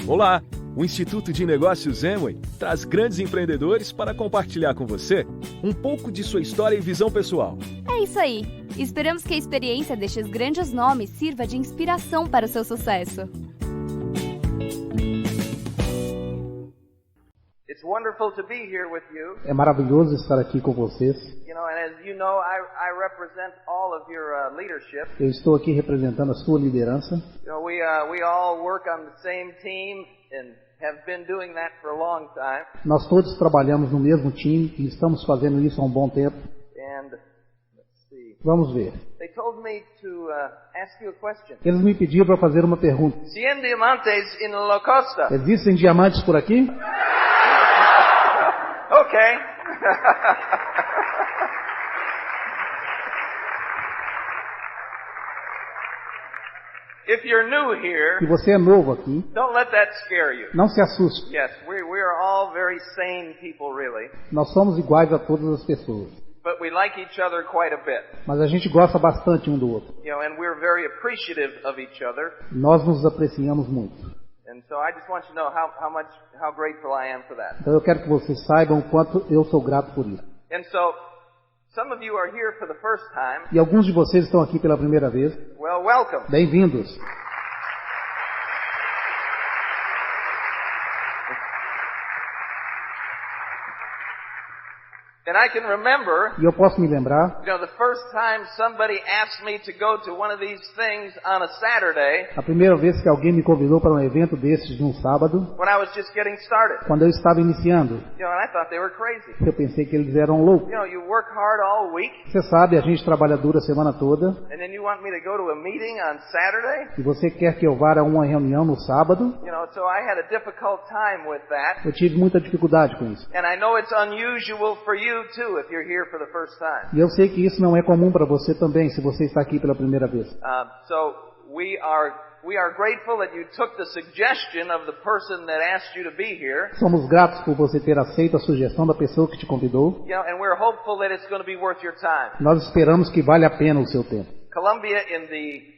Olá! O Instituto de Negócios Amway traz grandes empreendedores para compartilhar com você um pouco de sua história e visão pessoal. É isso aí! Esperamos que a experiência destes grandes nomes sirva de inspiração para o seu sucesso. É maravilhoso estar aqui com vocês. Eu estou aqui representando a sua liderança. Nós todos trabalhamos no mesmo time e estamos fazendo isso há um bom tempo. Vamos ver. Eles me pediram para fazer uma pergunta. Existem diamantes por aqui? Okay. If you're new here, Se você é novo aqui, don't let that scare you. não se assuste. Yes, we are all very sane people, really, Nós somos iguais a todas as pessoas. but we like each other quite a bit. Mas a gente gosta bastante um do outro. And we're very appreciative of each other. Nós nos apreciamos muito. And so I just want you to know how grateful I am for that. Então eu quero que vocês saibam o quanto eu sou grato por isso. And so some of you are here for the first time. E alguns de vocês estão aqui pela primeira vez. Well, welcome. Bem-vindos. And I can remember, E eu posso me lembrar, the first time somebody asked me to go to one of these things on a Saturday a primeira vez que alguém me convidou para um evento desses de um sábado, when I was just getting started. quando eu estava iniciando. And I thought they were crazy. Eu pensei que eles eram loucos. You work hard all week, Você sabe, a gente trabalha duro a semana toda, and then you want me to go to a meeting on Saturday? e você quer que eu vá a uma reunião no sábado. So I had a difficult time with that. Eu tive muita dificuldade com isso. And I know it's unusual for you too if you're here for the first time. E eu sei que isso não é comum para você também, se você está aqui pela primeira vez. So we are grateful that you took the suggestion of the person that asked you to be here. Somos gratos por você ter aceito a sugestão da pessoa que te convidou. And we're hopeful that it's going to be worth your time. Nós esperamos que vale a pena o seu tempo. Colombia in the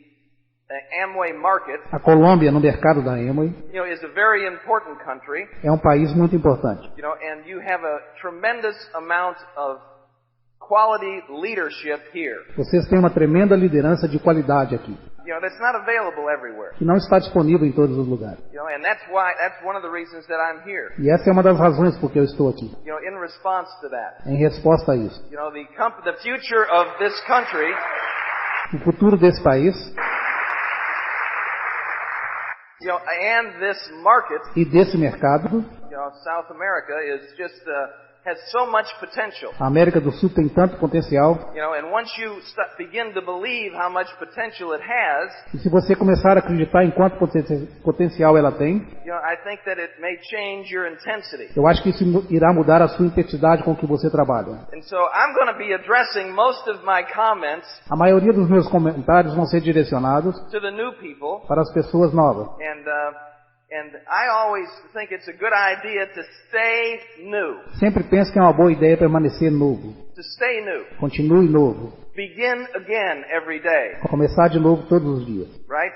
Amway market, A Colômbia, no mercado da Amway, is a very important country. é um país muito importante. And you have a tremendous amount of quality leadership here. Vocês têm uma tremenda liderança de qualidade aqui, That's not available everywhere. que não está disponível em todos os lugares. And that's one of the reasons that I'm here. E essa é uma das razões por que eu estou aqui, In response to that. em resposta a isso. The future of this country O futuro desse país and this market, e desse mercado, South America is just has so much potential. a América do Sul tem tanto potencial, And once you begin to believe how much potential it has, e se você começar a acreditar em quanto potencial ela tem, I think that it may change your intensity. eu acho que isso irá mudar a sua intensidade com que você trabalha. And so I'm going to be addressing most of my comments A maioria dos meus comentários vão ser direcionados to the new people, para as pessoas novas. and I always think it's a good idea to stay new. Sempre penso que é uma boa ideia permanecer novo. To stay new. Continue novo. Begin again every day, Começar de novo todos os dias. right?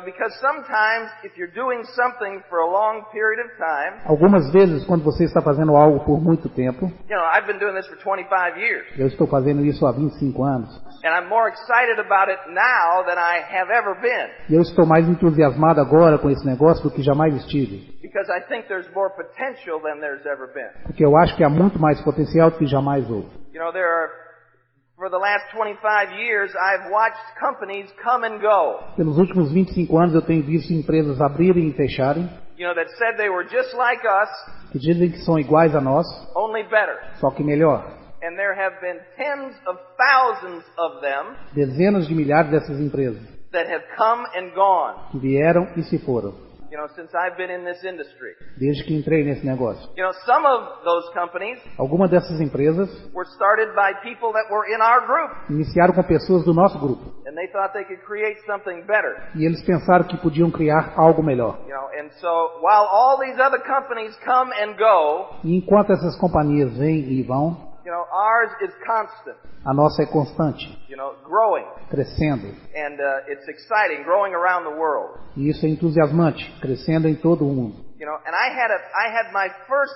Because sometimes if you're doing something for a long period of time, Algumas vezes, quando você está fazendo algo por muito tempo, I've been doing this for 25 years, eu estou fazendo isso há 25 anos, and I'm more excited about it now than I have ever been, e eu estou mais entusiasmado agora com esse negócio do que jamais estive, because I think there's more potential than there's ever been. porque eu acho que há muito mais potencial do que jamais houve. For the last 25 years, I've watched companies come and go, Pelos últimos 25 anos eu tenho visto empresas abrirem e fecharem, that said they were just like us, que dizem que são iguais a nós, only better. só que melhor. And there have been tens of thousands of them Dezenas de milhares dessas empresas that have come and gone, que vieram e se foram, since I've been in this industry. desde que entrei nesse negócio. Some of those companies Algumas dessas empresas were started by people that were in our group, iniciaram com pessoas do nosso grupo, and they thought they could create something better. e eles pensaram que podiam criar algo melhor. And so while all these other companies come and go, E enquanto essas companhias vêm e vão, You know, ours is constant. A nossa é constante, You know, growing, crescendo. and it's exciting, growing around the world. E isso é entusiasmante, crescendo em todo o mundo. You know, and I had my first.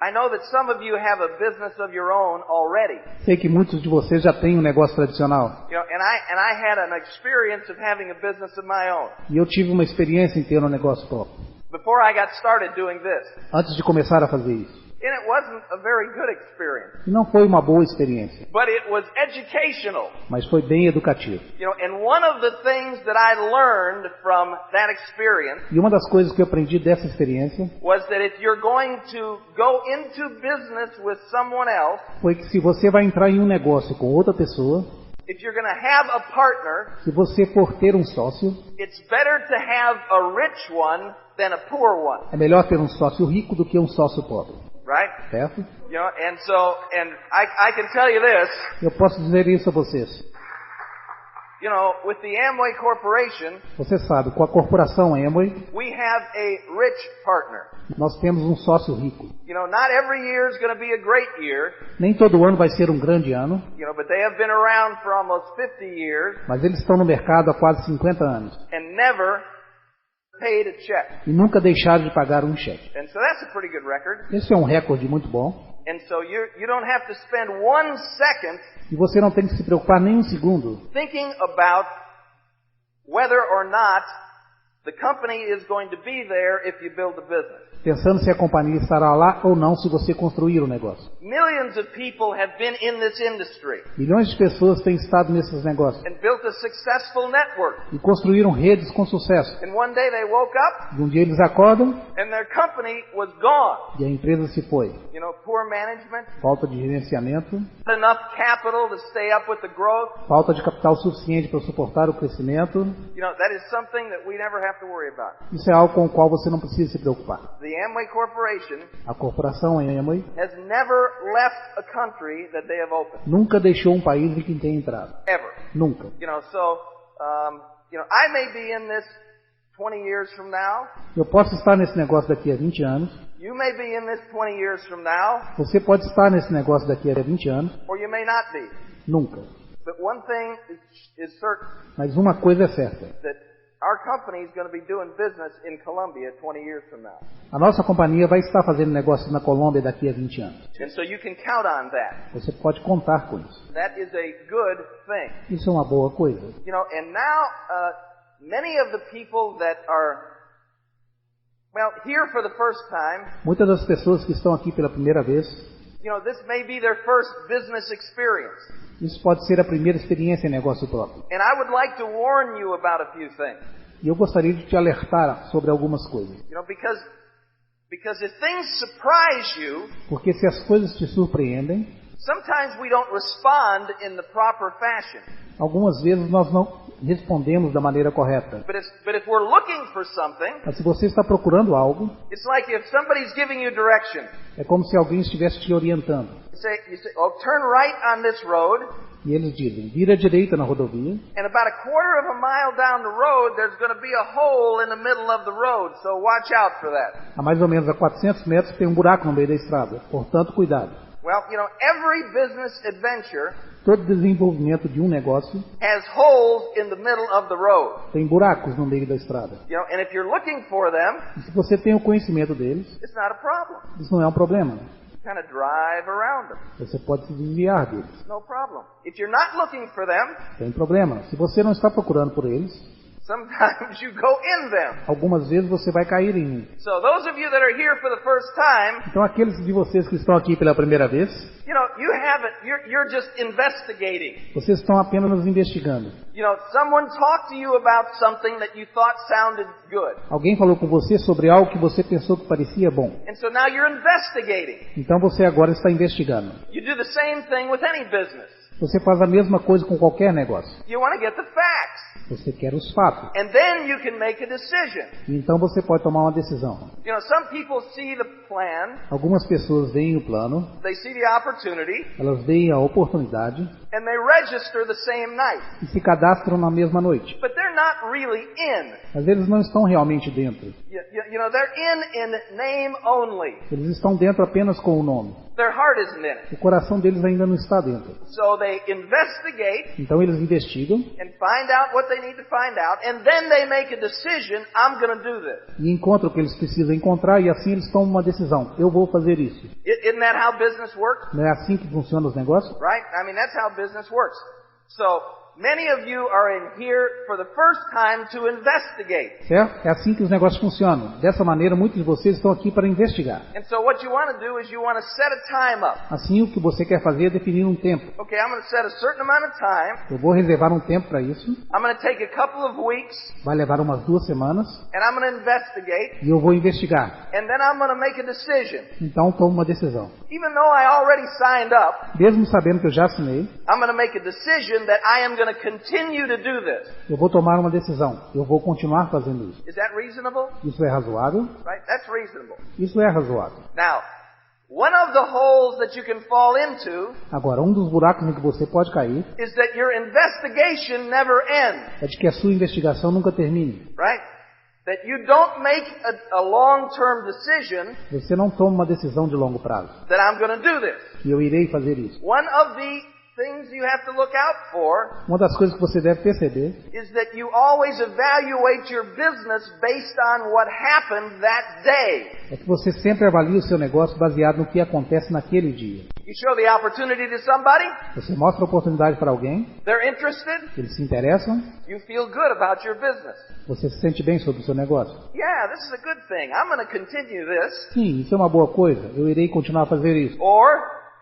I know that some of you have a business of your own already. Sei que muitos de vocês já têm um negócio tradicional. You know, and I had an experience of having a business of my own E eu tive uma experiência em ter um negócio próprio. before I got started doing this. Antes de começar a fazer isso. And it wasn't a very good experience, E não foi uma boa experiência, but it was educational. mas foi bem educativo. You know, and one of the things that I learned from that experience E uma das coisas que eu aprendi dessa experiência was that if you're going to go into business with someone else, foi que se você vai entrar em um negócio com outra pessoa, if you're going to have a partner, se você for ter um sócio, it's better to have a rich one than a poor one, é melhor ter um sócio rico do que um sócio pobre, right? certo? You know, and I can tell you this, Eu posso dizer isso a vocês. you know, with the Amway Corporation, Você sabe, com a corporação Amway, we have a rich partner. nós temos um sócio rico. You know, not every year is going to be a great year, Nem todo ano vai ser um grande ano, you know, but they have been around for almost 50 years mas eles estão no mercado há quase 50 anos and never paid a check. e nunca deixaram de pagar um cheque. And so that's a pretty good record. Esse é um recorde muito bom. And so you don't have to spend 1 second E você não tem que se preocupar nem um segundo thinking about whether or not the company is going to be there if you build a business. pensando se a companhia estará lá ou não se você construir o negócio. Millions of people have been in this industry Milhões de pessoas têm estado nesses negócios and built a successful network. e construíram redes com sucesso. And one day they woke up E um dia eles acordam and their company was gone. e a empresa se foi. You know, poor management, Falta de gerenciamento, not enough capital to stay up with the growth. falta de capital suficiente para suportar o crescimento. You know, that is something that we never have to worry about. Isso é algo com o qual você não precisa se preocupar. The Amway Corporation A corporação Amway has never left a country that they have opened. nunca deixou um país em que tem entrado. Ever. Nunca. You know, so, I may be in this 20 years from now. Eu posso estar nesse negócio daqui a 20 anos. You may be in this 20 years from now, Você pode estar nesse negócio daqui a 20 anos. or you may not be. Nunca. But one thing is certain, Mas uma coisa é certa. that our company is going to be doing business in Colombia 20 years from now. A nossa companhia vai estar fazendo negócio na Colômbia daqui a 20 anos. And so you can count on that. Você pode contar com isso. That is a good thing. Isso é uma boa coisa. You know, and now, many of the people that are, here for the first time, Muitas das pessoas que estão aqui pela primeira vez, this may be their first business experience. isso pode ser a primeira experiência em negócio próprio. And I would like to warn you about a few things. E eu gostaria de te alertar sobre algumas coisas. Because if things surprise you, Porque se as coisas te surpreendem, sometimes we don't respond in the proper fashion. algumas vezes nós não respondemos da maneira correta. But if we're looking for something, Mas se você está procurando algo, it's like if somebody's giving you direction. é como se alguém estivesse te orientando. You say, turn right on this road, E eles dizem, vira à direita na rodovia, and about a quarter of a mile down the road, there's going to be a hole in the middle of the road, so watch out for that. a mais ou menos a 400 metros tem um buraco no meio da estrada. Portanto, cuidado. Well, every business adventure Todo desenvolvimento de um negócio has holes in the middle of the road. tem buracos no meio da estrada. And if you're looking for them, E se você tem o conhecimento deles, it's not a problem. isso não é um problema. You kind of drive around them. Você pode se desviar deles. No problem. If you're not looking for them, Tem problema. Se você não está procurando por eles, sometimes you go in them. algumas vezes você vai cair em mim. So those of you that are here for the first time, Então aqueles de vocês que estão aqui pela primeira vez, you're just investigating. vocês estão apenas investigando. Someone talked to you about something that you thought sounded good. Alguém falou com você sobre algo que você pensou que parecia bom. And so now you're investigating. Então você agora está investigando. You do the same thing with any business. Você faz a mesma coisa com qualquer negócio. You want to get the facts. Você quer os fatos. And then you can make a decision. E então você pode tomar uma decisão. You know, some people see the plan, Algumas pessoas veem o plano, they see the opportunity, elas veem a oportunidade and they register the same night. e se cadastram na mesma noite. But they're not really in. Mas eles não estão realmente dentro. You know, they're in name only. Eles estão dentro apenas com o nome. Their heart isn't in it. O coração deles ainda não está dentro. So they investigate Então eles investigam and find out what they need to find out, and then they make a decision, I'm going to do this. e encontram o que eles precisam encontrar e assim eles tomam uma decisão. Eu vou fazer isso. Isn't that how business works? Não é assim que funcionam os negócios? Right? I mean, that's how business works. So, many of you are in here for the first time to investigate. Certo? É assim que os negócios funcionam. Dessa maneira, muitos de vocês estão aqui para investigar. And so what you want to do is you want to set a time up. Assim, o que você quer fazer é definir um tempo. Okay, I'm going to set a certain amount of time. Eu vou reservar um tempo para isso. I'm going to take a couple of weeks, Vai levar umas 2 semanas and I'm going to investigate, e eu vou investigar. and then I'm going to make a decision. Então, tomo uma decisão. Even though I already signed up, Mesmo sabendo que eu já assinei, I'm going to make a decision that I am going to continue to do this. eu vou tomar uma decisão. Eu vou continuar fazendo isso. Is that reasonable? Isso é razoável? Right? That's reasonable. Isso é razoável. Now, one of the holes that you can fall into Agora, um dos buracos em que você pode cair is that your investigation never ends, é de que a sua investigação nunca termine. right? That you don't make a long-term decision Você não toma uma decisão de longo prazo. that I'm going to do this. E eu irei fazer isso. One of the things you have to look out for Uma das coisas que você deve perceber is that you always evaluate your business based on what happened that day. é que você sempre avalia o seu negócio baseado no que acontece naquele dia. You show the opportunity to somebody, Você mostra a oportunidade para alguém, they're interested, eles se interessam, you feel good about your business. você se sente bem sobre o seu negócio. Yeah, this is a good thing. I'm going to continue this. Sim, isso é uma boa coisa, eu irei continuar a fazer isso. Or,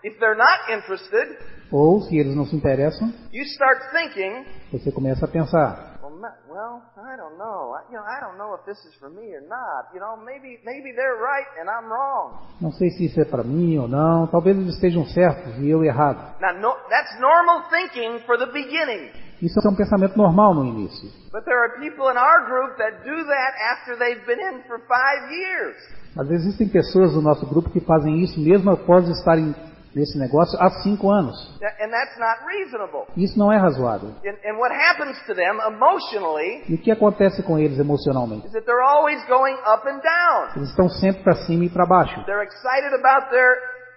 if they're not interested, Ou, se eles não se interessam, you start thinking, você começa a pensar, well, I don't know. I don't know if this is for me or not. Maybe they're right and I'm wrong. não sei se isso é para mim ou não, talvez eles estejam certos e eu errado. Now, that's normal thinking for the beginning. Isso é um pensamento normal no início. But there are people in our group that do that after they've been in for 5 years. Mas existem pessoas do nosso grupo que fazem isso mesmo após estarem nesse negócio há 5 anos. And that's not reasonable. Isso não é razoável. And what happens to them emotionally E o que acontece com eles emocionalmente? is that they're always going up and down. Eles estão sempre para cima e para baixo. They're excited about their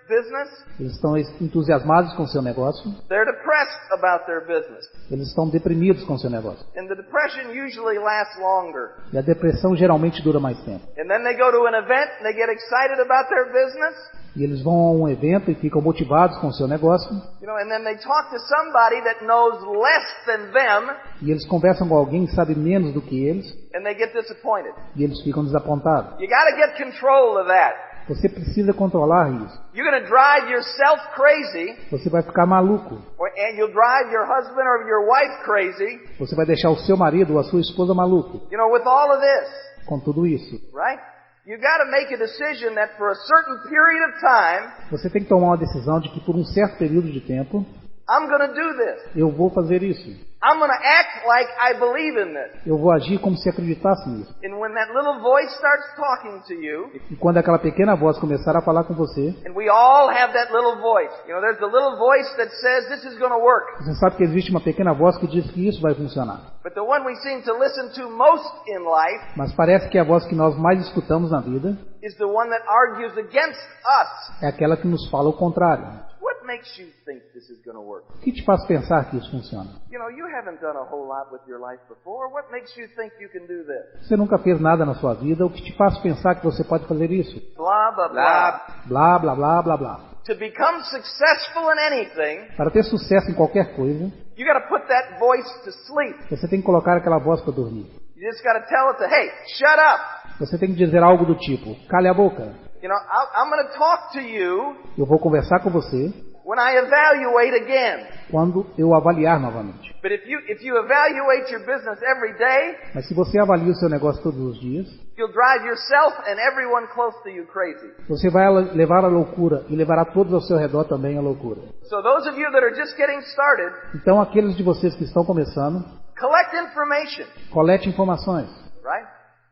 business. Eles estão entusiasmados com o seu negócio. They're depressed about their business. Eles estão deprimidos com o seu negócio. And the depression usually lasts longer. E a depressão geralmente dura mais tempo. And then they go to an event and they get excited about their business. E eles vão a um evento e ficam motivados com o seu negócio. And then they talk to somebody that knows less than them. E eles conversam com alguém que sabe menos do que eles. And they get disappointed. E eles ficam desapontados. You got to get control of that. Você precisa controlar isso. You're going to drive yourself crazy. Você vai ficar maluco. And you'll drive your husband or your wife crazy. Você vai deixar o seu marido ou a sua esposa maluco. With all of this. Com tudo isso. Right? You got to make a decision that for a certain period of time, você tem que tomar uma decisão de que por um certo período de tempo, I'm going to do this. Eu vou fazer isso. I'm going to act like I believe in this. Eu vou agir como se acreditasse nisso. And when that little voice starts talking to you, e quando aquela pequena voz começar a falar com você, and we all have that little voice. There's the little voice that says this is going to work. Você sabe que existe uma pequena voz que diz que isso vai funcionar. But the one we seem to listen to most in life, mas parece que a voz que nós mais escutamos na vida, is the one that argues against us. É aquela que nos fala o contrário. What makes you think this is going to work? O que te faz pensar que isso funciona? You haven't done a whole lot with your life before. What makes you think you can do this? Você nunca fez nada na sua vida. O que te faz pensar que você pode fazer isso? Blá, blá, blá. Blá, blá, blá, blá, blá. To become successful in anything, para ter sucesso em qualquer coisa, you got to put that voice to sleep. Você tem que colocar aquela voz para dormir. You just got to tell it to, hey, shut up. Você tem que dizer algo do tipo, cale a boca. I'm going to talk to you. Eu vou conversar com você. When I evaluate again. Quando eu avaliar novamente. But if you evaluate your business every day, mas se você avalia o seu negócio todos os dias, you'll drive yourself and everyone close to you crazy. Você vai levar a loucura e levará todos ao seu redor também a loucura. So those of you that are just getting started, então aqueles de vocês que estão começando, collect information. Colete informações. Right?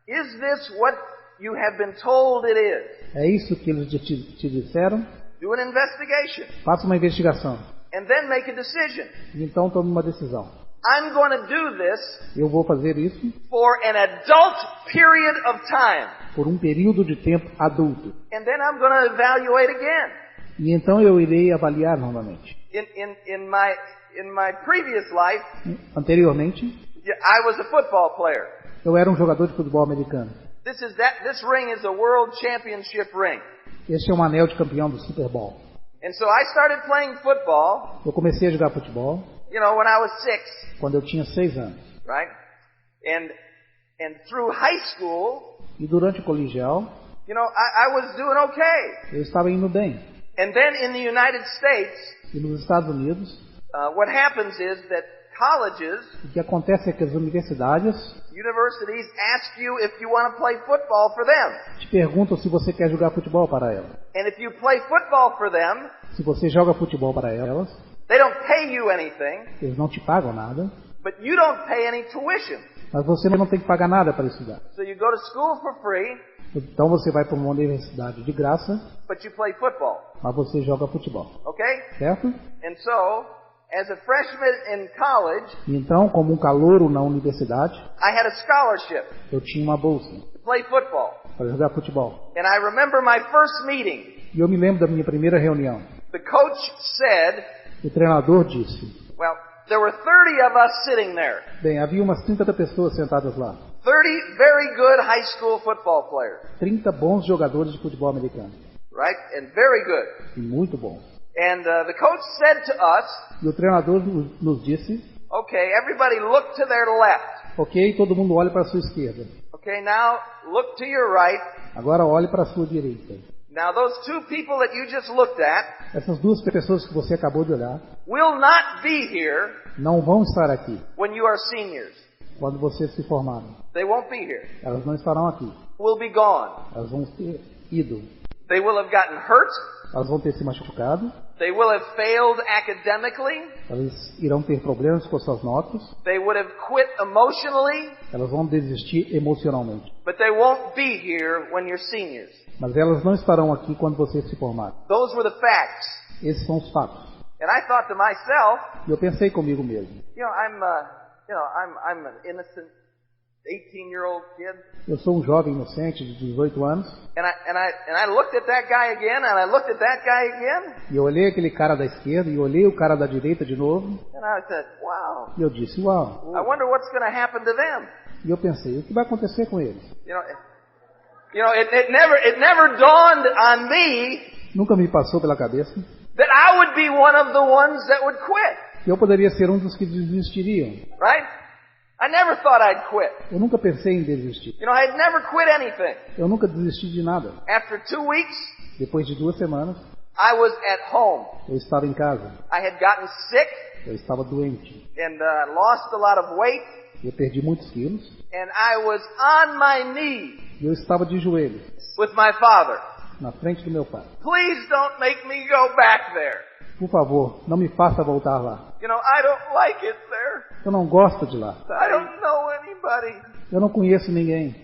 Is this what you have been told it is. É isso que eles te disseram? Do an investigation. Faça uma investigação. And then make a decision. E então tome uma decisão. I'm going to do this Eu vou fazer isso for an adult period of time. por um período de tempo adulto. And then I'm going to evaluate again. E então eu irei avaliar novamente. In my previous life, Anteriormente, I was a football player. eu era um jogador de futebol americano. This ring is a world championship ring. Este é um anel de campeão do Super Bowl. And so I started playing football, Eu comecei a jogar futebol when I was 6, quando eu tinha 6 anos. right? And through high school, E durante o colegial, I was doing okay. eu estava indo bem. And then in the United States, E nos Estados Unidos, what happens is that colleges, o que acontece é que as universidades universities ask you if you want to play football for them. te perguntam se você quer jogar futebol para elas. And if you play football for them, Se você joga futebol para elas, they don't pay you anything, eles não te pagam nada, but you don't pay any tuition. mas você não tem que pagar nada para estudar. So you go to school for free, Então você vai para uma universidade de graça, but you play football. mas você joga futebol, Okay? certo? And so, as a freshman in college, E então, como um calouro na universidade, I had a scholarship eu tinha uma bolsa to play football. para jogar futebol. And I remember my first meeting. E eu me lembro da minha primeira reunião. The coach said, O treinador disse, well, there were 30 of us sitting there. bem, havia umas 30 pessoas sentadas lá. 30 very good high school football players. 30 bons jogadores de futebol americano. Right? And very good. E muito bons. And the coach said to us, E o treinador nos disse, okay, everybody look to their left. ok, todo mundo olhe para a sua esquerda. Okay, now look to your right. Agora olhe para a sua direita. Now those two people that you just looked at Essas duas pessoas que você acabou de olhar will not be here não vão estar aqui when you are seniors. quando vocês se formarem. They won't be here. Elas não estarão aqui. Will be gone. Elas vão ter ido. They will have gotten hurt. Elas vão ter se machucado. They will have failed academically. Elas irão ter problemas com suas notas. They would have quit emotionally. Elas vão desistir emocionalmente. But they won't be here when you're seniors. Mas elas não estarão aqui quando vocês se formarem. Those were the facts. Esses são os fatos. And I thought to myself, E eu pensei comigo mesmo. I'm an innocent 18-year-old kid. Eu sou um jovem inocente de 18 anos. And I looked at that guy again, and I looked at that guy again. E eu olhei aquele cara da esquerda e olhei o cara da direita de novo. And I said, wow. E eu disse, uau. I wonder what's going to happen to them. E eu pensei, o que vai acontecer com eles? It never dawned on me Nunca me passou pela cabeça that I would be one of the ones that would quit. que eu poderia ser um dos que desistiriam. Right? I never thought I'd quit. Eu nunca pensei em desistir. I had never quit anything. Eu nunca desisti de nada. After 2 weeks, Depois de 2 semanas, I was at home. eu estava em casa. I had gotten sick Eu estava doente. and lost a lot of weight. Eu perdi muitos quilos. And I was on my knees E eu estava de joelhos, with my father. na frente do meu pai. Please don't make me go back there. Por favor, não me faça voltar lá. I don't like it there. Eu não gosto de lá. I don't know anybody. Eu não conheço ninguém.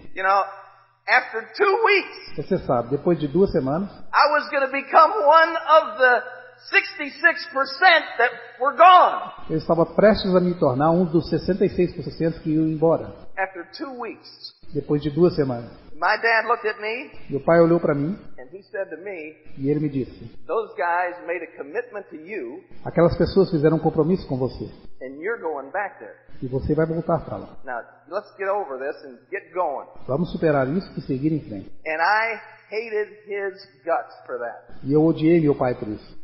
After 2 weeks, Você sabe, depois de 2 semanas, I was going to become one of the 66% that were gone. eu estava prestes a me tornar um dos 66% que iam embora. After 2 weeks, Depois de 2 semanas. my dad looked at me Meu pai olhou para mim and he said to me, e ele me disse, those guys made a commitment to you aquelas pessoas fizeram um compromisso com você. and you're going back there. E você vai voltar para lá. Now, let's get over this and get going. Vamos superar isso e seguir em frente. And I hated his guts for that. E eu odiei meu pai por isso.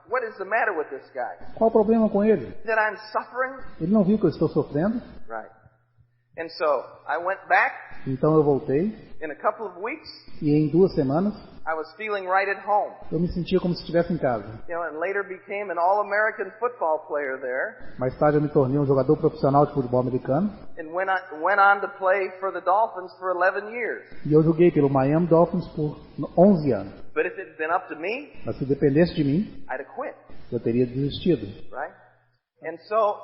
What is the matter with this guy? Qual o problema com ele? That I'm suffering? Ele não viu que eu estou sofrendo? Right. And so, I went back. Então eu voltei In a couple of weeks, e em 2 semanas I was feeling right at home. eu me sentia como se estivesse em casa. And later became an All-American football player there. Mais tarde eu me tornei um jogador profissional de futebol americano. And went on to play for the Dolphins for 11 years. E eu joguei pelo Miami Dolphins por 11 anos. But if it had been up to me, Mas se dependesse de mim, I'd have quit. eu teria desistido. Right? And so,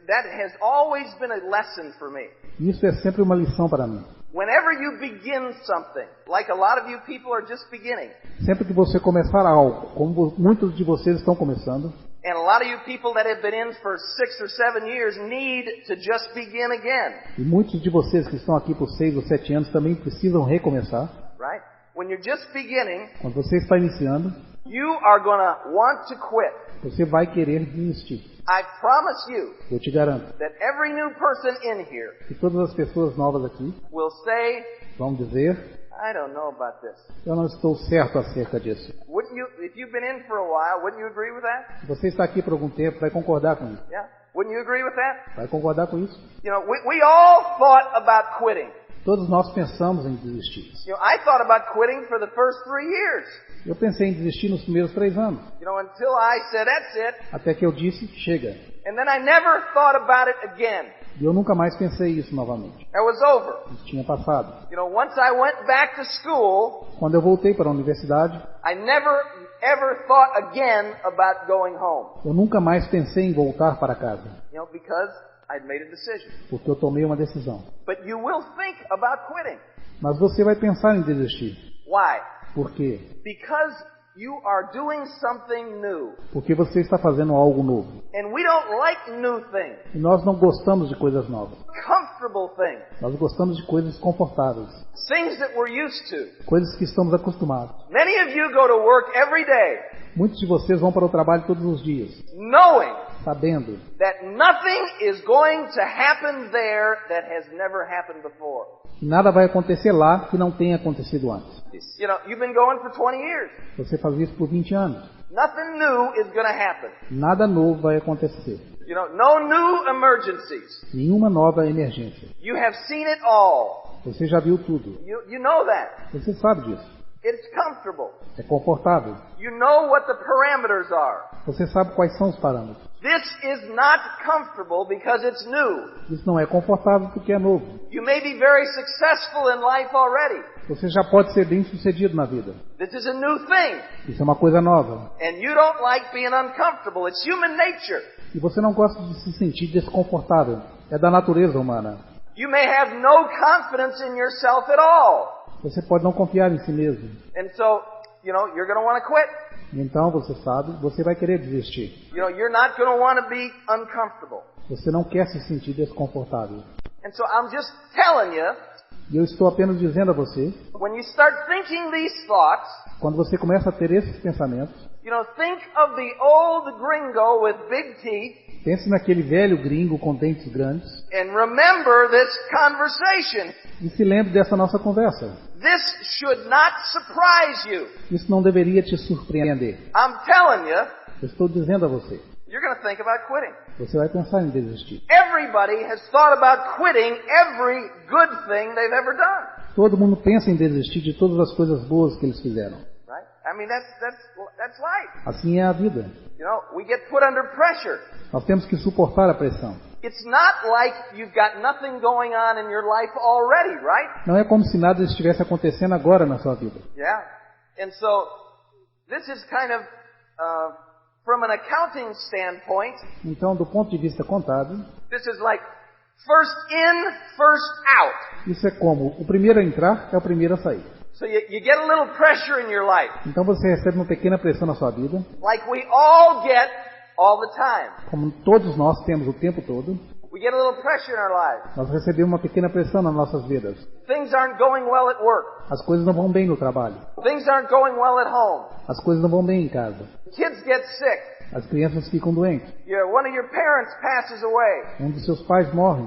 that has always been a lesson for me. Isso é sempre uma lição para mim. Whenever you begin something, like a lot of you people are just beginning, Sempre que você começar algo, como muitos de vocês estão começando, and a lot of you people that have been in for 6 or 7 years need to just begin again, e muitos de vocês que estão aqui por 6 ou 7 anos também precisam recomeçar, right? When you're just beginning, quando você está iniciando, you are going to want to quit. você vai querer desistir. I promise you Eu te garanto that every new person in here que todas as pessoas novas aqui will say, vão dizer, I don't know about this. eu não estou certo acerca disso. Wouldn't you, if you've been in for a while, wouldn't you agree with that? Se você está aqui por algum tempo, vai concordar com isso. Yeah? Wouldn't you agree with that? Vai concordar com isso? You know, we all thought about quitting. Todos nós pensamos em desistir. You know, I thought about quitting for the first 3 years. Eu pensei em desistir nos primeiros 3 anos, You know, until I said, that's it. até que eu disse, chega. And then I never thought about it again. E eu nunca mais pensei isso novamente. It was over. Isso tinha passado. You know, once I went back to school, Quando eu voltei para a universidade, I never ever thought again about going home. eu nunca mais pensei em voltar para casa, You know, because I'd made a decision. porque eu tomei uma decisão. But you will think about quitting. Mas você vai pensar em desistir. Why? Por quê? Because you are doing something new. Porque você está fazendo algo novo. And we don't like new things, E nós não gostamos de coisas novas. comfortable things, Nós gostamos de coisas confortáveis. things that we're used to. Coisas que estamos acostumados. Many of you go to work every day Muitos de vocês vão para o trabalho todos os dias, knowing sabendo that nothing is going to happen there that has never happened before. que nada vai acontecer lá que não tenha acontecido antes. You know, you've been going for 20 years. Você faz isso por 20 anos. Nothing new is going to happen. Nada novo vai acontecer. You know, no new emergencies. Nenhuma nova emergência. You have seen it all. Você já viu tudo. You know that. Você sabe disso. It's comfortable. É confortável. You know what the parameters are. Você sabe quais são os parâmetros. This is not comfortable because it's new. Isso não é confortável porque é novo. You may be very successful in life already. Você já pode ser bem sucedido na vida. This is a new thing. Isso é uma coisa nova. And you don't like being uncomfortable. It's human nature. E você não gosta de se sentir desconfortável. É da natureza humana. You may have no confidence in yourself at all. Você pode não confiar em si mesmo. And so, you know, you're going to want to quit. Então, você sabe, você vai querer desistir. You know, you're not going to want to be uncomfortable. Você não quer se sentir desconfortável. And so I'm just telling you, E eu estou apenas dizendo a você, when you start thinking these thoughts, quando você começa a ter esses pensamentos, you know, think of the old gringo with big teeth pense naquele velho gringo com dentes grandes and remember this conversation. e se lembre dessa nossa conversa. This should not surprise you. Isso não deveria te surpreender. I'm telling you, Eu estou dizendo a você, you're going to think about quitting. você vai pensar em desistir. Everybody has thought about quitting every good thing they've ever done. Todo mundo pensa em desistir de todas as coisas boas que eles fizeram. Right? I mean, that's life. Assim é a vida. You know, we get put under pressure. Nós temos que suportar a pressão. It's not like you've got nothing going on in your life already, right? Não é como se nada estivesse acontecendo agora na sua vida. Yeah. And so, this is kind of, from an accounting standpoint, Então, do ponto de vista contábil, this is like first in, first out. isso é como o primeiro a entrar é o primeiro a sair. So you get a little pressure in your life, Então você recebe uma pequena pressão na sua vida, like we all get all the time. como todos nós temos o tempo todo. We get a little pressure in our lives. Nós recebemos uma pequena pressão nas nossas vidas. Things aren't going well at work. As coisas não vão bem no trabalho. Things aren't going well at home. As coisas não vão bem em casa. Kids get sick. As crianças ficam doentes. One of your parents passes away. Um dos seus pais morre.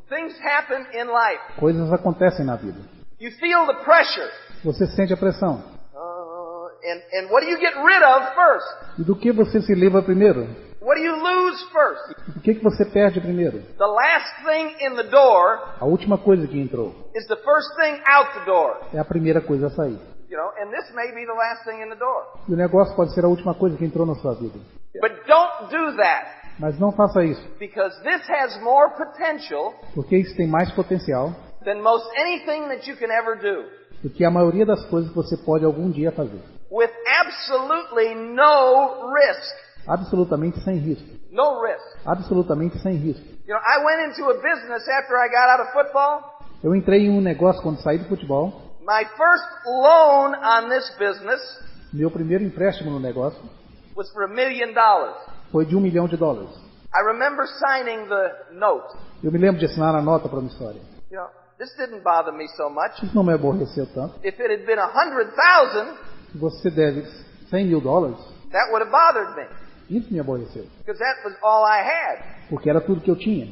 Things happen in life. Coisas acontecem na vida. You feel the pressure. Você sente a pressão. And what do you get rid of first? E do que você se livra primeiro? What do you lose first? O que você perde primeiro? The last thing in the door A última coisa que entrou is the first thing out the door. é a primeira coisa a sair. You know, and this may be the last thing in the door. E o negócio pode ser a última coisa que entrou na sua vida. But don't do that, Mas não faça isso, because this has more potential porque isso tem mais potencial than most anything that you can ever do, do que a maioria das coisas que você pode algum dia fazer. with absolutely no risk. Absolutamente sem risco. No risk. Absolutamente sem risco. You know, I went into a business after I got out of football. Eu entrei em um negócio quando saí do futebol. My first loan on this business Meu primeiro empréstimo no negócio was for $1 million. foi de $1 milhão. I remember signing the note. Eu me lembro de assinar a nota promissória. You know, this didn't bother me so much. Isso não me aborreceu tanto. If it had been 100,000, Se você deve $100 mil, that would have bothered me isso me aborreceu. because that was all I had. Porque era tudo que eu tinha.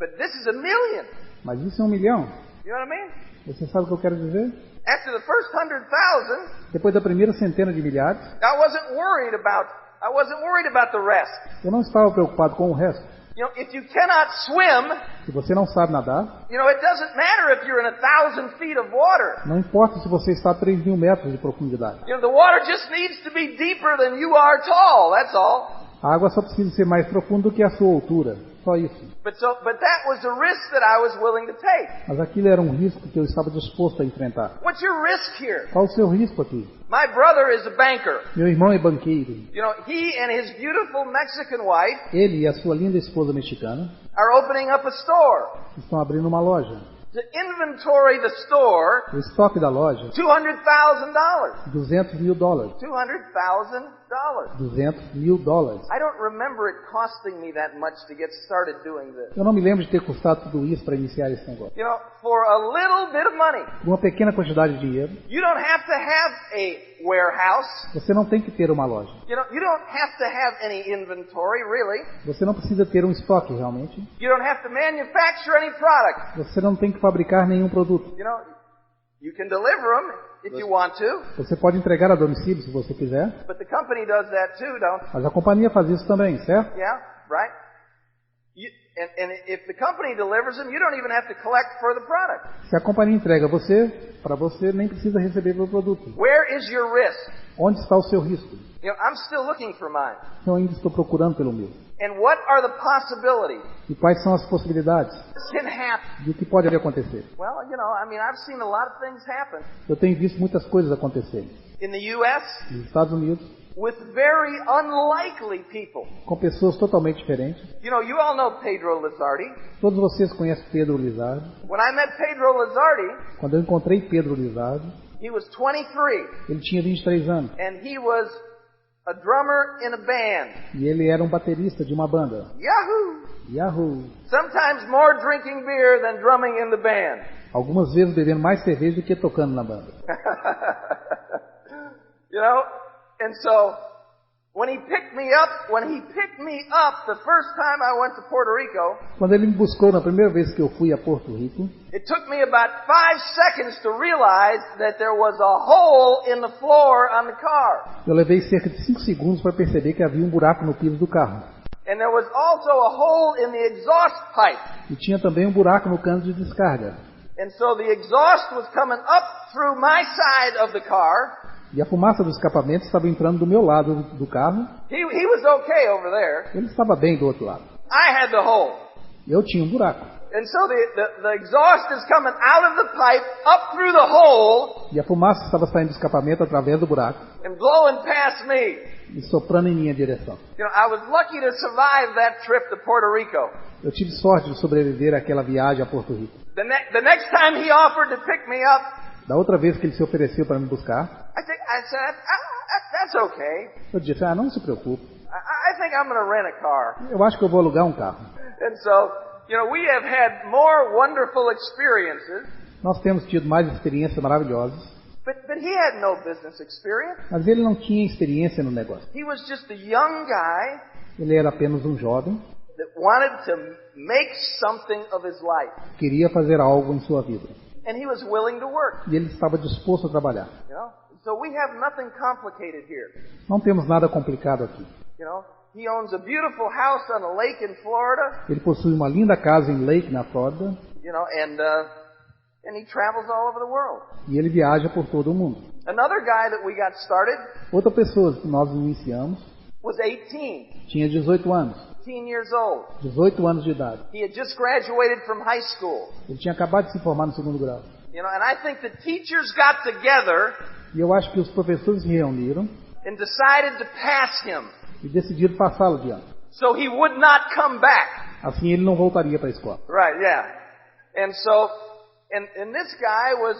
But this is $1 million. Mas isso é $1 milhão. You know what I mean? Você sabe o que eu quero dizer? After the first 100,000, Depois da primeira centena de milhares, I wasn't worried about the rest. eu não estava preocupado com o resto. You know, if you cannot swim, Se você não sabe nadar, you know, it doesn't matter if you're in 1,000 feet of water. não importa se você está a 3 mil metros de profundidade. You know, the water just needs to be deeper than you are tall. That's all. A água só precisa ser mais profunda do que a sua altura. Só isso. But that was the risk that I was willing to take. Mas aquilo era um risco que eu estava disposto a enfrentar. What's your risk here? Qual o seu risco aqui? My brother is a banker. Meu irmão é banqueiro. You know, he and his beautiful Mexican wife Ele e a sua linda esposa mexicana are opening up a store. estão abrindo uma loja. To inventory the store, O estoque da loja, $200,000. $200 mil. $200,000. $200 mil. I don't remember it costing me that much to get started doing this. Eu não me lembro de ter custado tudo isso para iniciar esse negócio. You know, for a little bit of money, Uma pequena quantidade de dinheiro, you don't have to have a warehouse. você não tem que ter uma loja. You don't have to have any inventory, really. Você não precisa ter um estoque realmente. You don't have to manufacture any product. Você não tem que fabricar nenhum produto. You know, you can deliver them if you want to, Você pode entregar a domicílio se você quiser, but the company does that too, don't? mas a companhia faz isso também, certo? Yeah, right? And if the company delivers them, you don't even have to collect for the product. Se a companhia entrega para você nem precisa receber pelo produto. Where is your risk? Onde está o seu risco? You know, I'm still looking for mine. Eu ainda estou procurando pelo meu. And what are the possibilities? E quais são as possibilidades This can happen. de o que pode acontecer? Well, you know, I mean, I've seen a lot of things happen Eu tenho visto muitas coisas acontecerem. in the U.S. Nos Estados Unidos, with very unlikely people. com pessoas totalmente diferentes. You know, you all know Pedro Lizardi. Todos vocês conhecem Pedro Lizardi. When I met Pedro Lizardi, Quando eu encontrei Pedro Lizardi, he was 23, ele tinha 23 anos. and he was a drummer in a band. E ele era um baterista de uma banda. Yahoo! Yahoo! Sometimes more drinking beer than drumming in the band. Algumas vezes bebendo mais cerveja do que tocando na banda. You know, and so when he picked me up the first time I went to Puerto Rico, Quando ele me buscou na primeira vez que eu fui a Porto Rico, it took me about 5 seconds to realize that there was a hole in the floor on the car. eu levei cerca de 5 segundos para perceber que havia um buraco no piso do carro. And there was also a hole in the exhaust pipe. E tinha também um buraco no cano de descarga. And so the exhaust was coming up through my side of the car. E a fumaça do escapamento estava entrando do meu lado do carro. He was okay over there. Ele estava bem do outro lado. I had the hole. Eu tinha um buraco. And so the exhaust is coming out of the pipe, up through the hole, E a fumaça estava saindo do escapamento através do buraco and blowing past me. e soprando em minha direção. You know, I was lucky to survive that trip to Puerto Rico. Eu tive sorte de sobreviver àquela viagem a Porto Rico. The next time he offered to pick me up, Da outra vez que ele se ofereceu para me buscar, I said, that's okay. eu disse, não se preocupe. I think I'm going to rent a car. Eu acho que eu vou alugar um carro. And so, you know, we have had more wonderful experiences, Nós temos tido mais experiências maravilhosas, but he had no business experience. mas ele não tinha experiência no negócio. He was just a young guy Ele era apenas um jovem, that wanted to make something of his life. queria fazer algo em sua vida. And he was willing to work, E ele estava disposto a trabalhar. you know. So we have nothing complicated here. Não temos nada complicado aqui. You know, he owns a beautiful house on a lake in Florida, Ele possui uma linda casa em Lake, na Flórida, you know, and he travels all over the world. e ele viaja por todo o mundo. Another guy that we got started Outra pessoa que nós iniciamos was 18, tinha 18 anos. 18 years old. 18 anos de idade. He had just graduated from high school. Ele tinha acabado de se formar no segundo grau. You know, and I think the teachers got together E eu acho que os professores se reuniram and decided to pass him e decidiram passá-lo de ano. so he would not come back. Assim ele não voltaria para a escola. Right, yeah. And so And this guy was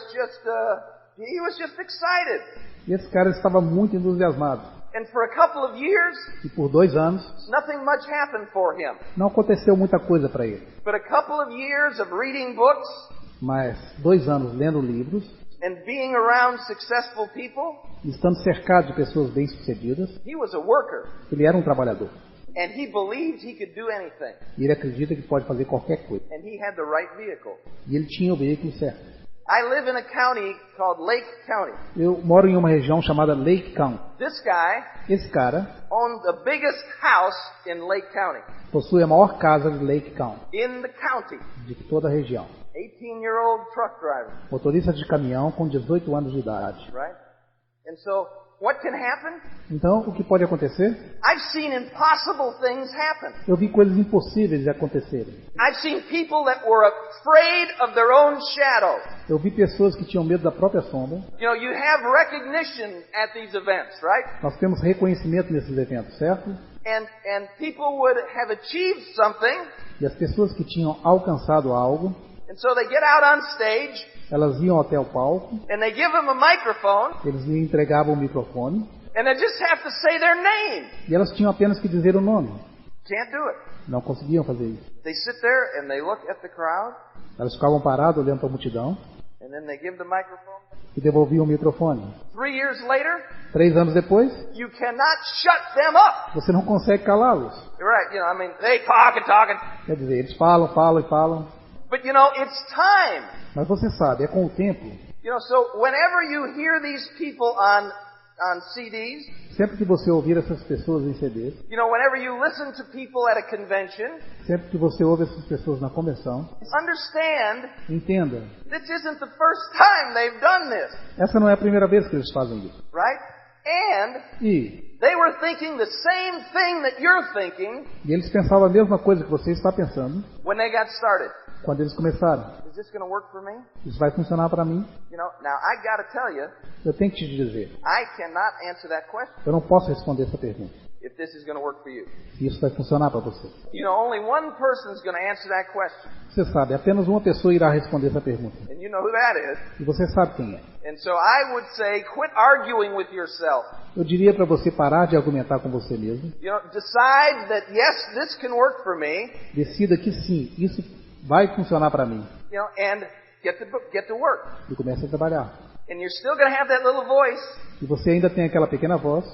just excited. E esse cara estava muito entusiasmado. And for a couple of years, E por 2 anos, nothing much happened for him. não aconteceu muita coisa para ele. But a couple of years of reading books Mas 2 anos lendo livros, and being around successful people, estando cercado de pessoas bem-sucedidas, he was a worker. ele era um trabalhador. And he believed he could do anything. E ele acredita que pode fazer qualquer coisa. And he had the right vehicle. E ele tinha o veículo certo. I live in a county called Lake County. Eu moro em uma região chamada Lake County. This guy Esse cara owned the biggest house in Lake County. possui a maior casa de Lake County, In the county. de toda a região. 18-year-old truck driver, Motorista de caminhão com 18 anos de idade. right? And so, what can happen? Então, o que pode acontecer? I've seen impossible things happen. Eu vi coisas impossíveis de acontecerem. I've seen people that were afraid of their own shadow. Eu vi pessoas que tinham medo da própria sombra. You know, you have recognition at these events, right? Nós temos reconhecimento nesses eventos, certo? And people would have achieved something, E as pessoas que tinham alcançado algo, and so they get out on stage, elas iam até o palco, and they give them a microphone, eles lhe entregavam o microfone, and they just have to say their name. e elas tinham apenas que dizer o nome. Can't do it. Não conseguiam fazer isso. They sit there and they look at the crowd, Elas ficavam paradas olhando para a multidão and then they give the microphone. e devolviam o microfone. 3 years later, 3 anos depois, you cannot shut them up. você não consegue calá-los. You're right, you know, I mean, they talk and talk and, Quer dizer, eles falam, falam e falam. but you know, it's time. Mas você sabe, é com o tempo. You know, so whenever you hear these people on CDs, Sempre que você ouvir essas pessoas em CDs, you know, whenever you listen to people at a convention, sempre que você ouve essas pessoas na convenção, understand entenda, this isn't the first time they've done this, essa não é a primeira vez que eles fazem isso. right? And E they were thinking the same thing that you're thinking eles pensavam a mesma coisa que você está pensando when they got started. quando eles começaram. Is this going to work for me? Isso vai funcionar para mim? You know, now I got to tell you, Eu tenho que te dizer, I cannot answer that question eu não posso responder essa pergunta. if this is going to work for you. Se isso vai funcionar para você. You know, only one person's going to answer that question, Você sabe, apenas uma pessoa irá responder essa pergunta. and you know who that is. E você sabe quem é. And so I would say, quit arguing with yourself. Eu diria para você parar de argumentar com você mesmo. You know, decide that yes, this can work for me. Decida que sim, isso vai funcionar para mim. You know, and get to work. E comece a trabalhar. And you're still going to have that little voice. E você ainda tem aquela pequena voz.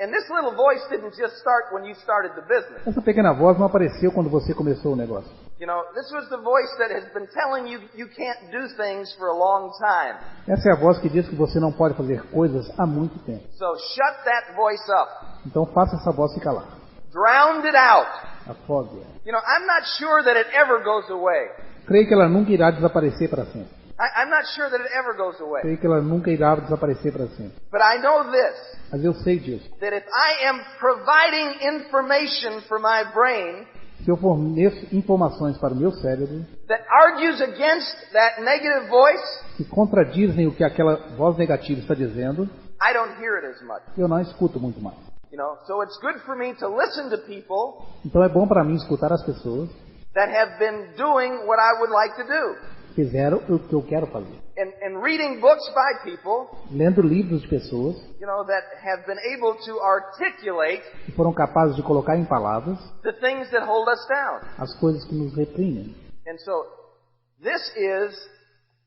And this little voice didn't just start when you started the business. Essa pequena voz não apareceu quando você começou o negócio. You know, this was the voice that has been telling you you can't do things for a long time. Essa é a voz que diz que você não pode fazer coisas há muito tempo. So shut that voice up. Então faça essa voz se calar. Drown it out. Afogue-a. You know, I'm not sure that it ever goes away. Creio que ela nunca irá desaparecer para sempre. I'm not sure that it ever goes away. Creio que ela nunca irá desaparecer para sempre. But I know this, Mas eu sei disso. that if I am providing information for my brain Se eu forneço informações para o meu cérebro that argues against that negative voice, que contradizem o que aquela voz negativa está dizendo, I don't hear it as much. eu não escuto muito mais. You know, so it's good for me to listen to people Então é bom para mim escutar as pessoas that have been doing what I would like to do. que fizeram o que eu quero fazer. And reading books by people, Lendo livros de pessoas you know, that have been able to articulate que foram capazes de colocar em palavras the things that hold us down. as coisas que nos reprimem. And so, this is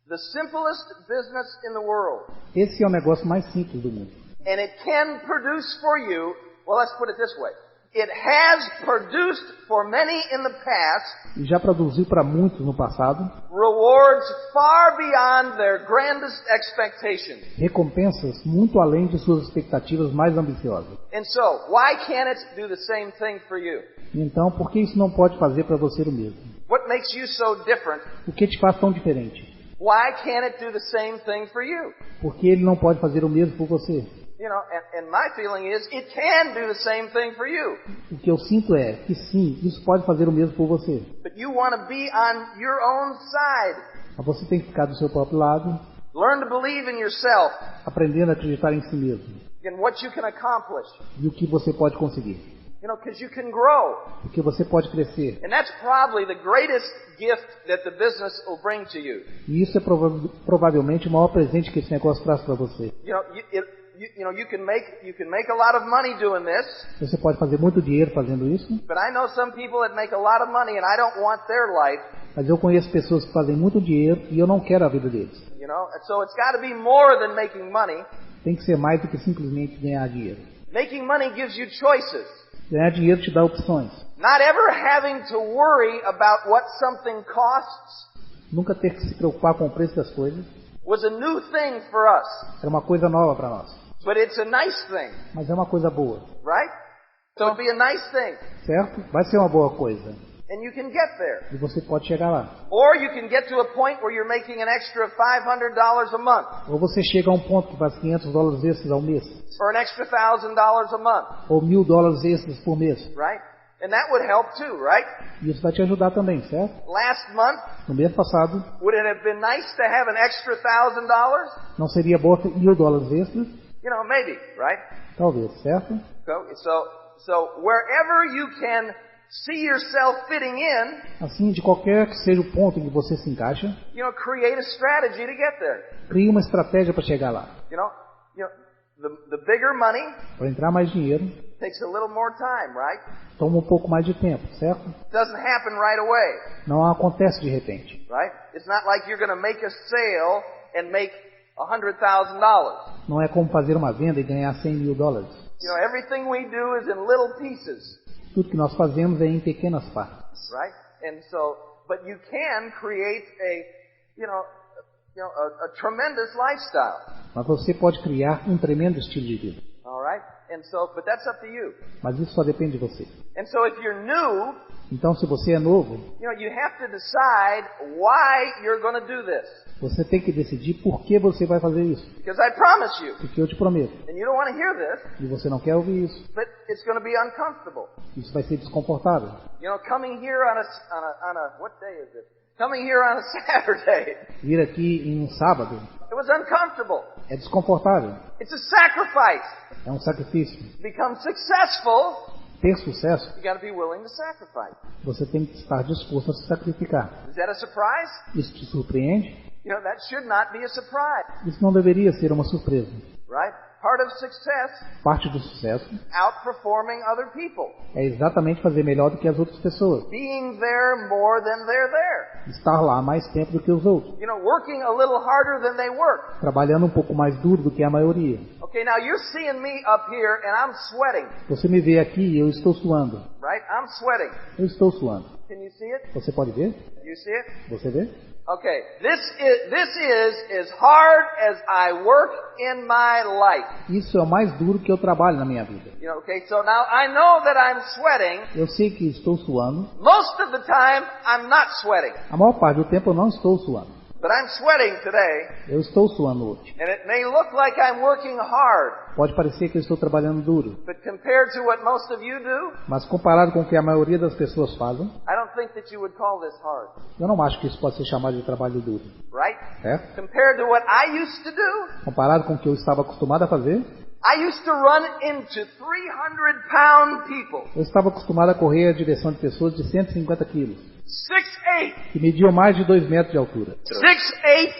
the simplest business in the world. Esse é o negócio mais simples do mundo. And it can produce for you, well, let's put it this way. It has produced for many in the past E já produziu para muitos no passado rewards far beyond their grandest expectations. recompensas muito além de suas expectativas mais ambiciosas. And so, why can't it do the same thing for you? Então, por que isso não pode fazer para você o mesmo? What makes you so different? O que te faz tão diferente? Why can't it do the same thing for you? Por que ele não pode fazer o mesmo por você? You know, and my feeling is it can do the same thing for you. O que eu sinto é que sim, isso pode fazer o mesmo por você. But you want to be on your own side. Mas você tem que ficar do seu próprio lado, Learn to believe in yourself aprendendo a acreditar em si mesmo and what you can accomplish. e o que você pode conseguir. Because you can grow. Porque você pode crescer. And that's probably the greatest gift that the business will bring to you. E isso é provavelmente o maior presente que esse negócio traz para você. You can make a lot of money doing this. Você pode fazer muito dinheiro fazendo isso. But I know some people that make a lot of money and I don't want their life. Mas eu conheço pessoas que fazem muito dinheiro e eu não quero a vida deles. So it's got to be more than making money. Tem que ser mais do que simplesmente ganhar dinheiro. Making money gives you choices. Ganhar dinheiro te dá opções. Not ever having to worry about what something costs. Nunca ter que se preocupar com o preço das coisas. Was a new thing for us. Era uma coisa nova para nós. But it's a nice thing. Mas é uma coisa boa. Right? So it'll be a nice thing. Certo? Vai ser uma boa coisa. And you can get there. E você pode chegar lá. Or you can get to a point where you're making an extra $500 a month. Ou você chega a um ponto que faz $500 extras ao mês. Or an extra $1,000 a month. Ou $1.000 extras por mês. Right? And that would help too, right? E isso vai te ajudar também, certo? Last month, no mês passado, would it have been nice to have an extra $1,000? Não seria bom ter $1.000 extras? Maybe, right? Talvez, certo? So wherever you can see yourself fitting in, assim, de qualquer que seja o ponto em que você se encaixa, create a strategy to get there. Crie uma estratégia para chegar lá. The bigger money para entrar mais dinheiro takes a little more time, right? Toma um pouco mais de tempo, certo? Doesn't happen right away. Não acontece de repente. Right? It's not like you're going to make a sale and make $100,000. Não é como fazer uma venda e ganhar $100.000. Everything we do is in little pieces. Tudo que nós fazemos é em pequenas partes. Right? And so, but you can create a tremendous lifestyle. Mas você pode criar um tremendo estilo de vida. All right? But that's up to you. Mas isso só depende de você. And so if you're new, então se você é novo, you have to decide why you're going to do this. Você tem que decidir por que você vai fazer isso. Because I promise you. Porque eu te prometo. And you don't want to hear this. E você não quer ouvir isso. But it's going to be uncomfortable. Isso vai ser desconfortável. Coming here on a what day is it? Coming here on a Saturday. Vir aqui em um sábado. It was uncomfortable. É desconfortável. It's a sacrifice. É um sacrifício. To become successful, ter sucesso, you got to be willing to sacrifice. Você tem que estar disposto a se sacrificar. Is that a surprise? Isso te surpreende? That should not be a surprise. Isso não deveria ser uma surpresa. Right? Part of success, parte do sucesso, outperforming other people. É exatamente fazer melhor do que as outras pessoas. Being there more than they're there. Estar lá mais tempo do que os outros. Working a little harder than they work. Trabalhando um pouco mais duro do que a maioria. Okay, now you're seeing me up here and I'm sweating. Você me vê aqui e eu estou suando. Right? I'm sweating. Eu estou suando. Can you see it? Você pode ver? You see it? Você vê? Okay, this is as hard as I work in my life. Isso é o mais duro que eu trabalho na minha vida. Okay, so now I know that I'm sweating. Eu sei que estou suando. Most of the time I'm not sweating. A maior parte do tempo eu não estou suando. But I'm sweating today. Eu estou suando hoje. And it may look like I'm working hard. Pode parecer que eu estou trabalhando duro. But compared to what most of you do, mas comparado com o que a maioria das pessoas fazem, I don't think that you would call this hard. Eu não acho que isso pode ser chamado de trabalho duro. Right? É? Compared to what I used to do, comparado com o que eu estava acostumado a fazer, I used to run into 300-pound people. Eu estava acostumado a correr a direção de pessoas de 150 quilos. 6'8", que mediam mais de 2 metros de altura. 6'8",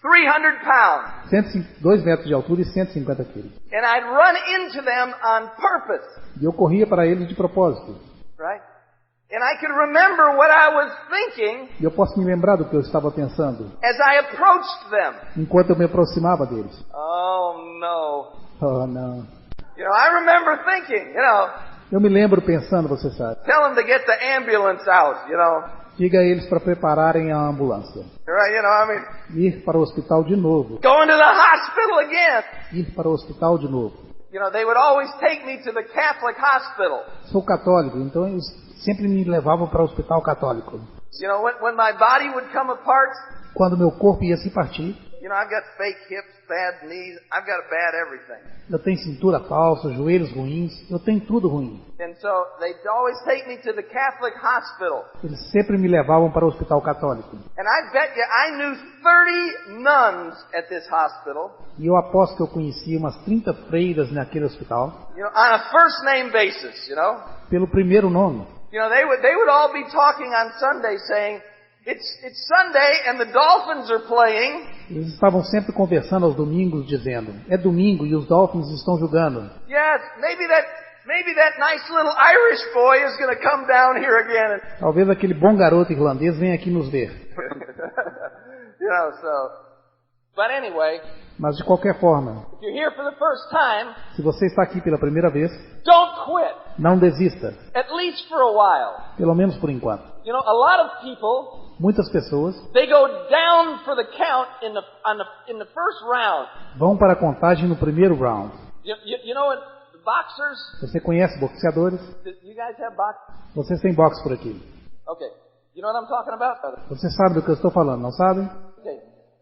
300 pounds. 2 metros de altura e 150 quilos. And I'd run into them on purpose. E eu corria para eles de propósito. Right? And I could remember what I was thinking. E eu posso me lembrar do que eu estava pensando. As I approached them. Enquanto eu me aproximava deles. Oh no. Oh não. I remember thinking, Eu me lembro pensando, você sabe. Tell them to get the ambulance out, Diga a eles para prepararem a ambulância. Right, Ir para o hospital de novo. Go into the hospital again. Ir para o hospital de novo. They would always take me to the Catholic hospital. Sou católico, então eles sempre me levavam para o hospital católico. When my body would come apart. Quando meu corpo ia se partir. You know, I've got fake hips, bad knees, I've got a bad everything. Eu tenho cintura falsa, joelhos ruins, eu tenho tudo ruim. And so they'd always take me to the Catholic hospital. Eles sempre me levavam para o hospital católico. And I bet you I knew 30 nuns at this hospital. E eu aposto que eu conhecia umas 30 freiras naquele hospital. You know, on a first name basis, you know. Pelo primeiro nome. You know, they would all be talking on Sunday saying, It's Sunday and the Dolphins are playing. Eles estavam sempre conversando aos domingos dizendo, é domingo e os Dolphins estão jogando. Yes, maybe that nice little Irish boy is going to come down here again. Talvez aquele bom garoto irlandês venha aqui nos ver. You know, but anyway, mas de qualquer forma, if you're here for the first time, se você está aqui pela primeira vez, don't quit. Não desista. At least for a while. Pelo menos por enquanto. You know, a lot of people, muitas pessoas, they go down for the count in the first round. Vão para a contagem no primeiro round. You know, the boxers. Você conhece boxeadores? You guys have boxers? Vocês têm boxe por aqui? Okay. You know what I'm talking about, brother? Você sabe do que eu estou falando, não sabe? Okay.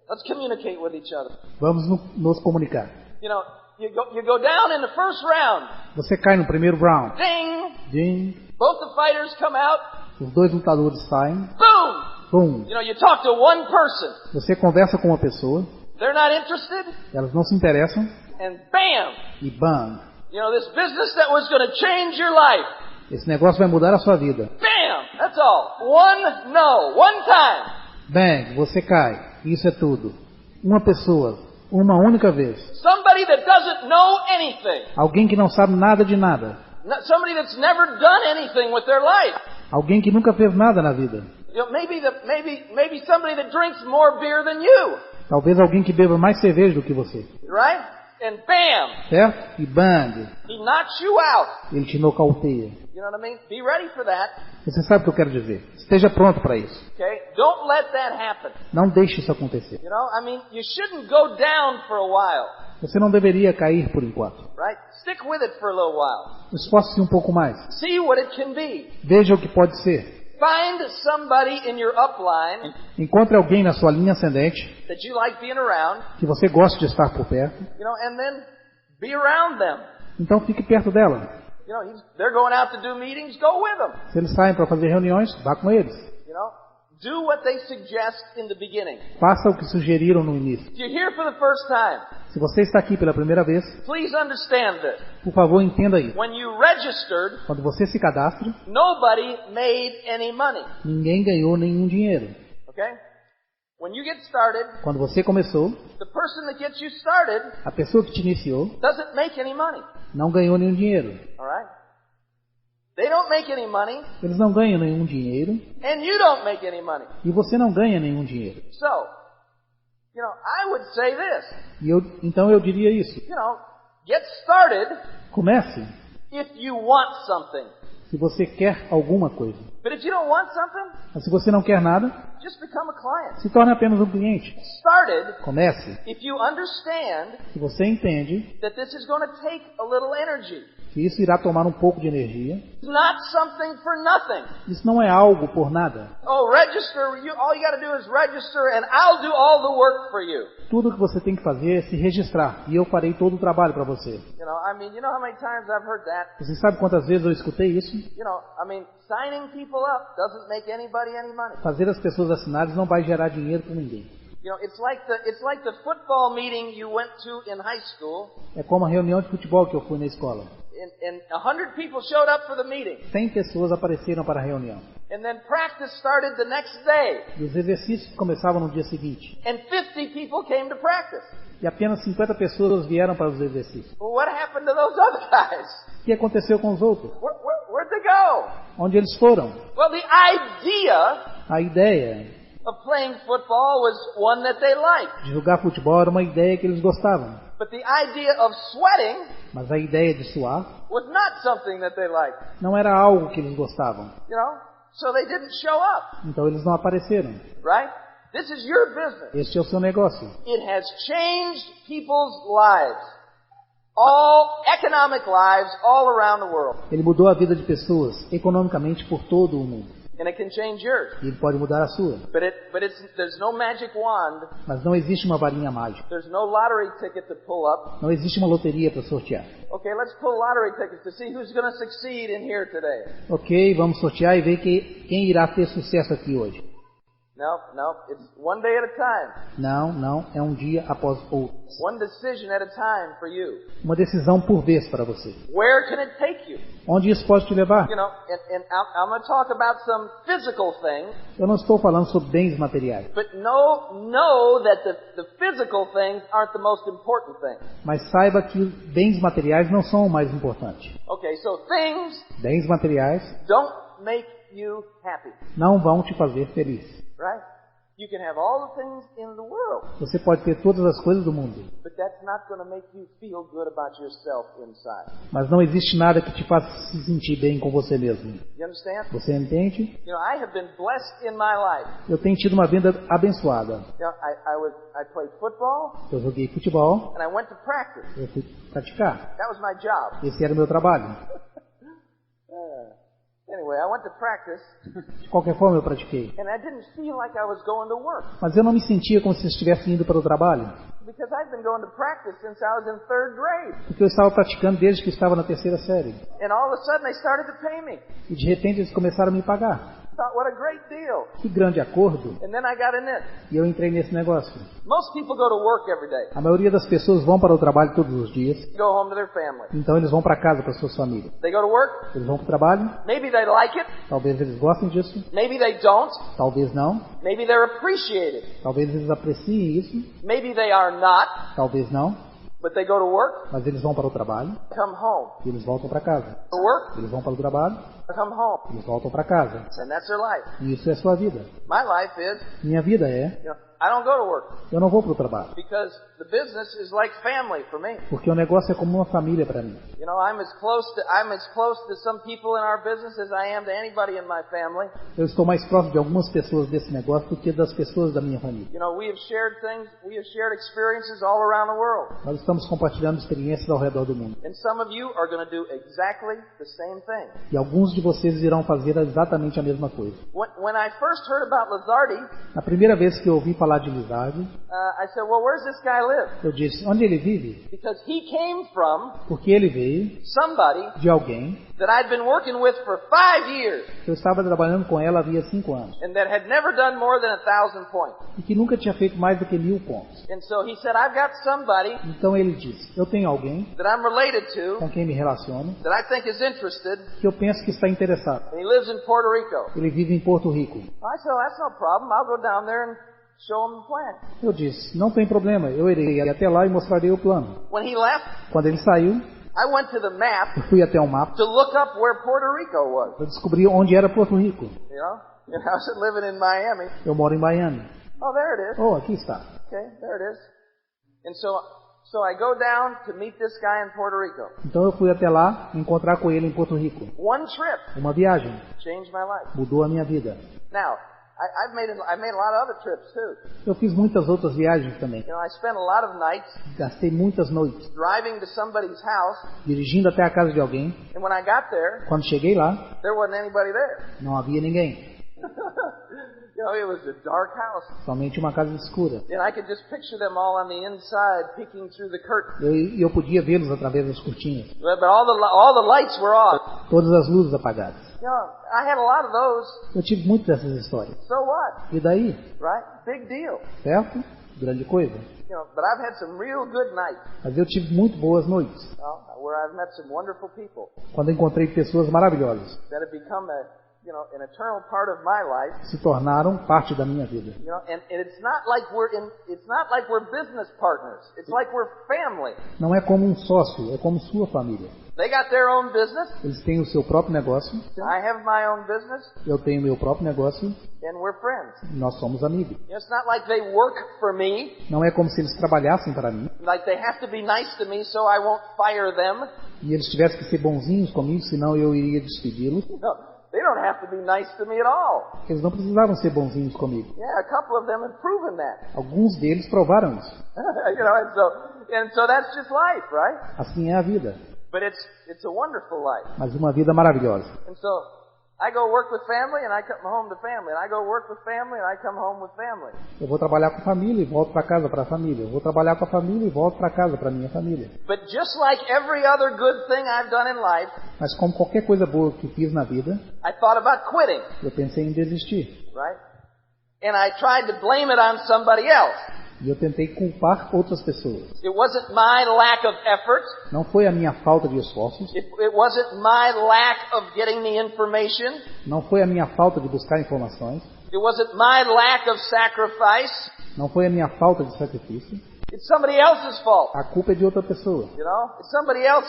Let's communicate with each other. Vamos nos comunicar. You know, you go down in the first round. Você cai no primeiro round. Ding. Ding. Both the fighters come out. Os dois lutadores saem. Boom. Boom. You know, you talk to one person. Você conversa com uma pessoa. They're not interested. Elas não se interessam. And bam. E bam. You know, this business that was going to change your life. Esse negócio vai mudar a sua vida. Bam. That's all. One no. One time. Bang. Você cai. Isso é tudo. Uma pessoa. Uma única vez. Somebody that doesn't know anything. Alguém que não sabe nada de nada. Somebody that's never done anything with their life. Alguém que nunca fez nada na vida. You know, maybe somebody that drinks more beer than you. Talvez alguém que beba mais cerveja do que você. Right? And bam. Certo? E bang. He knocks you out. Ele te nocauteia. You know what I mean? Be ready for that. Você sabe o que eu quero dizer. Esteja pronto para isso. Okay? Don't let that happen. Não deixe isso acontecer. You know, I mean, you shouldn't go down for a while. Você não deveria cair por enquanto. Right? Stick with it for a little while. Esforce-se um pouco mais. See what it can be. Veja o que pode ser. Find somebody in your upline. Encontre alguém na sua linha ascendente that you like being around. Que você gosta de estar por perto. You know, and then be around them. Então fique perto dela. You know, they're going out to do meetings, go with them. Se eles saem para fazer reuniões, vá com eles. You know, do what they suggest in the beginning. Faça o que sugeriram no início. If you're here for the first time, se você está aqui pela primeira vez, please understand this. Por favor, entenda isso. When you registered, quando você se cadastra, nobody made any money. Ninguém ganhou nenhum dinheiro. Okay? When you get started, quando você começou, the person that gets you started, a pessoa que te iniciou, doesn't make any money. Não ganhou nenhum dinheiro. All right? They don't make any money. Eles não ganham nenhum dinheiro. And you don't make any money. E você não ganha nenhum dinheiro. So, you know, I would say this. Então eu diria isso. You know, get started. Comece. If you want something. Se você quer alguma coisa. But if you don't want something, mas se você não quer nada, just become a client. Se torne apenas um cliente. Started. Comece. If you understand. Se você entende. That this is going to take a little energy. Que isso irá tomar um pouco de energia. It's not something for nothing. Isso não é algo por nada. Oh, register. All you got to do is register, and I'll do all the work for you. Tudo o que você tem que fazer é se registrar e eu farei todo o trabalho para você. You know, I mean, you know how many times I've heard that? Você sabe quantas vezes eu escutei isso? You know, I mean, signing people up doesn't make anybody any money. Fazer as pessoas assinarem não vai gerar dinheiro para ninguém. You know, it's like the football meeting you went to in high school. É como a reunião de futebol que eu fui na escola. And 100 people showed up for the meeting. 100 pessoas apareceram para a reunião. And then practice started the next day. E os exercícios começavam no dia seguinte. And 50 people came to practice. E apenas 50 pessoas vieram para os exercícios. Well, what happened to those other guys? O que aconteceu com os outros? Where'd they go? Onde eles foram? Well, a ideia of playing football was one that they liked. De jogar futebol era uma ideia que eles gostavam. But the idea of sweating, mas a ideia de suar, was not something that they liked. Não era algo que eles gostavam. You know, so they didn't show up. Então eles não apareceram. Right? This is your business. Este é o seu negócio. It has changed people's lives. All economic lives all around the world. Ele mudou a vida de pessoas economicamente por todo o mundo. And it can change yours. E ele pode mudar a sua. There's no magic wand. Mas não existe uma varinha mágica. There's no lottery ticket to pull up. Não existe uma loteria para sortear. Okay, let's pull lottery tickets to see who's going to succeed in here today. Ok, vamos sortear e ver quem irá ter sucesso aqui hoje. No, it's one day at a time. Não, é um dia após outro. One decision at a time for you. Uma decisão por vez para você. Where can it take you? Onde isso pode te levar? You know, and I'm going to talk about some physical things. Eu não estou falando sobre bens materiais. But know that the physical things aren't the most important things. Mas saiba que bens materiais não são o mais importante. Okay, so things Bens materiais don't make you happy. não vão te fazer feliz. Right? You can have all the things in the world. Você pode ter todas as coisas do mundo. But that's not going to make you feel good about yourself inside. Mas não existe nada que te faça se sentir bem com você mesmo. You understand? Você entende? You know, I have been blessed in my life. Eu tenho tido uma vida abençoada. You know, I played football. Eu joguei futebol. And I went to practice. Eu fui praticar. That was my job. Esse era o meu trabalho. Anyway, I went to practice. De qualquer forma, eu pratiquei. And I didn't feel like I was going to work. Mas eu não me sentia como se estivesse indo para o trabalho. Because I've been going to practice since I was in 3rd grade. Porque eu estava praticando desde que estava na 3ª série. And all of a sudden they started to pay me. E de repente eles começaram a me pagar. Thought, what a great deal. Que grande acordo. And then I got in it. E eu entrei nesse negócio. Most people go to work every day. A maioria das pessoas vão para o trabalho todos os dias. Go home to their family. Então eles vão para casa com as suas famílias. They go to work. Eles vão para o trabalho. Maybe they like it. Talvez eles gostem disso. Maybe they don't. Talvez não. Maybe they're appreciated. Talvez eles apreciem isso. Maybe they are not. Talvez não. But they go to work. Mas eles vão para o trabalho. Come home. E eles voltam para casa. To work. Eles vão para o trabalho. Come home. E eles voltam para casa. And that's their life. E isso é a sua vida. My life is, Minha vida é... you know, I don't go to work. Eu não vou para o trabalho. Because the business is like family for me. Porque o negócio é como uma família para mim. You know, I'm as close to some people in our business as I am to anybody in my family. Eu estou mais próximo de algumas pessoas desse negócio do que das pessoas da minha família. You know, we have shared experiences all around the world. Nós estamos compartilhando experiências ao redor do mundo. And some of you are going to do exactly the same thing. E alguns de vocês irão fazer exatamente a mesma coisa. When I first heard about Lizardi, A primeira vez que eu ouvi falar de Lizardi, I said, well, where's this guy live? eu disse, onde ele vive? Because he came from Porque ele veio somebody de alguém that I'd been working with for 5 years. que eu estava trabalhando com ela havia 5 anos. And that had never done more than 1,000 points. E que nunca tinha feito mais do que 1000 pontos. And so he said, I've got somebody Então ele disse, eu tenho alguém that I'm related to, com quem me relaciono, that I think is interested, que eu penso que está interessado. and he lives in Puerto Rico. Ele vive em Porto Rico. I said, well, that's no problem. I'll go down there and show him the plan. Eu disse, não tem problema, eu irei até lá e mostrarei o plano. When he left, Quando ele saiu, I went to the map eu fui até o mapa to look up where Puerto Rico was. para descobrir onde era Porto Rico. You know? I was living in Miami. Eu moro em Miami. Oh, there it is. Oh, aqui está. Okay, there it is. And so I go down to meet this guy in Puerto Rico. Então eu fui até lá encontrar com ele em Porto Rico. One trip Uma viagem changed my life. mudou a minha vida. Now, I've made a lot of other trips too. Eu fiz muitas outras viagens também. You know, I spent a lot of nights Gastei muitas noites driving to somebody's house, dirigindo até a casa de alguém. and when I got there, Quando cheguei lá, there wasn't anybody there. não havia ninguém. You know, it was a dark house. Somente uma casa escura. And I could just picture them all on the inside peeking through the curtain. Eu podia vê-los através das cortinas. But all the lights were on. Todas as luzes apagadas. You know, I had a lot of those. Eu tive muitas dessas histórias. So what? E daí? Right? Big deal. Certo? Grande coisa. You know, but I've had some real good nights. Mas eu tive muito boas noites. Where I've met some wonderful people Quando encontrei pessoas maravilhosas. that have become an eternal part of my life. Se tornaram parte da minha vida. You know, and it's not like we're business partners. It's like we're family. Não é como um sócio, é como sua família. They got their own business. Eles têm o seu próprio negócio. I have my own business. Eu tenho o meu próprio negócio. And we're friends. Nós somos amigos. You know, it's not like they work for me. Não é como se eles trabalhassem para mim. Like they have to be nice to me so I won't fire them. E eles tivessem que ser bonzinhos comigo, senão eu iria despedi-los. No, they don't have to be nice to me at all. Eles não precisavam ser bonzinhos comigo. Yeah, a couple of them have proven that. Alguns deles provaram isso. You know, and so that's just life, right? Assim é a vida. But it's a wonderful life. Mas uma vida maravilhosa. And so I go work with family and I come home to family. And I go work with family and I come home with family. Eu vou trabalhar com a família e volto para casa para a família. Eu vou trabalhar com a família e volto para casa para minha família. But just like every other good thing I've done in life, Mas como qualquer coisa boa que fiz na vida, I thought about quitting, eu pensei em desistir. right? And I tried to blame it on somebody else. E eu tentei culpar outras pessoas. It wasn't my lack of effort. Não foi a minha falta de esforços. It wasn't my lack of getting the information. Não foi a minha falta de buscar informações. It wasn't my lack of sacrifice. Não foi a minha falta de sacrifício. It's somebody else's fault. A culpa é de outra pessoa. You know? It's somebody else,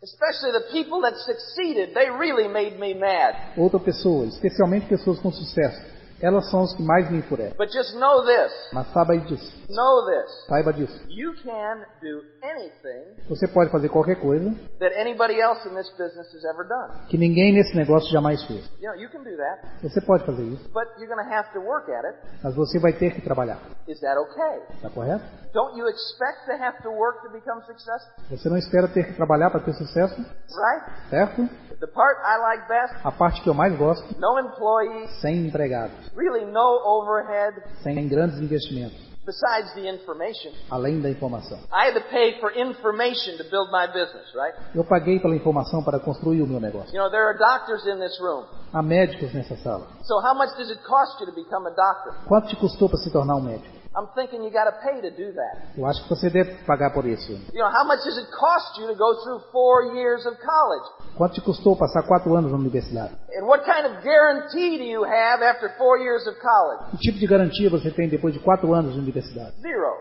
especially the people that succeeded. They really made me mad. Outra pessoa, especialmente pessoas com sucesso. Elas são os que mais me enfurecem. But just know this. Mas saiba disso. Know this. Saiba disso. You can do anything Você pode fazer qualquer coisa that anybody else in this business has ever done. que ninguém nesse negócio jamais fez. You know, you can do that. Você pode fazer isso, But you're going to have to work at it. mas você vai ter que trabalhar. Is that okay? Está correto? Don't you expect to have to work to become successful? Você não espera ter que trabalhar para ter sucesso, Right? certo? The part I like best, A parte que eu mais gosto, no employees, sem empregados, really no overhead sem grandes investimentos, besides the information. além da informação. I had to pay for information to build my business, right? Eu paguei pela informação para construir o meu negócio. You know, there are doctors in this room. Há médicos nessa sala. So how much does it cost you to become a doctor? Quanto te custou para se tornar um médico? I'm thinking you got to pay to do that. Eu acho que você deve pagar por isso. You know, how much does it cost you to go through 4 years of college? Quanto te custou passar 4 anos na universidade? And what kind of guarantee do you have after 4 years of college? Que tipo de garantia você tem depois de 4 anos de universidade? Zero.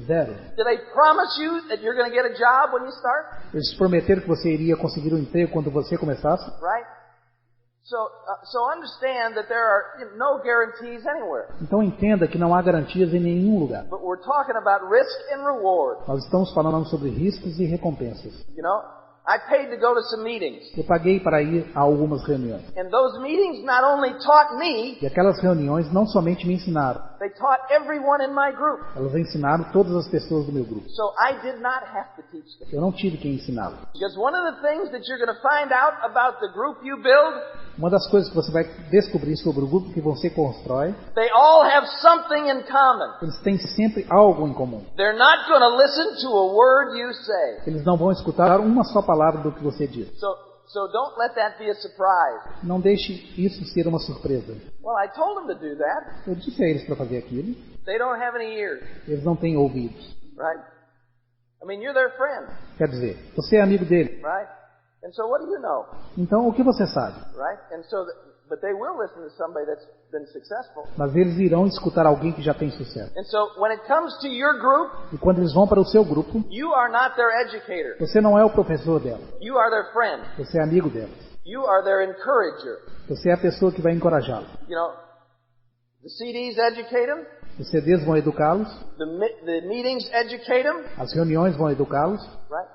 Zero. Did they promise you that you're going to get a job when you start? Eles te prometeram que você iria conseguir um emprego quando você começasse? Right? So understand that there are no guarantees anywhere. Então entenda que não há garantias em nenhum lugar. But we're talking about risk and reward. Nós estamos falando sobre riscos e recompensas. You know, I paid to go to some meetings. Eu paguei para ir a algumas reuniões. And those meetings not only taught me, E aquelas reuniões não somente me ensinaram, they taught everyone in my group. elas ensinaram todas as pessoas do meu grupo. So I did not have to teach them. Eu não tive que ensiná-los. Because one of the things that you're going to find out about the group you build, Uma das coisas que você vai descobrir sobre o grupo que você constrói, they all have something in common. eles têm sempre algo em comum. They're not going to listen to a word you say. Eles não vão escutar uma só palavra do que você diz. So don't let that be a surprise. Não deixe isso ser uma surpresa. Well, I told them to do that. Eu disse a eles para fazer aquilo. They don't have any ears, Eles não têm ouvidos. right? I mean, you're their friend, Quer dizer, você é amigo dele. right? And so what do you know, Então, o que você sabe? right? And so, but they will listen to somebody that's been successful. Mas eles irão escutar alguém que já tem sucesso. And so when it comes to your group, E quando eles vão para o seu grupo, you are not their educator. você não é o professor dela. You are their friend. Você é amigo dela. You are their encourager. Você é a pessoa que vai encorajá-lo. You know, the CDs educate them. Os CDs vão educá-los. The meetings educate them, As reuniões vão educá-los. right?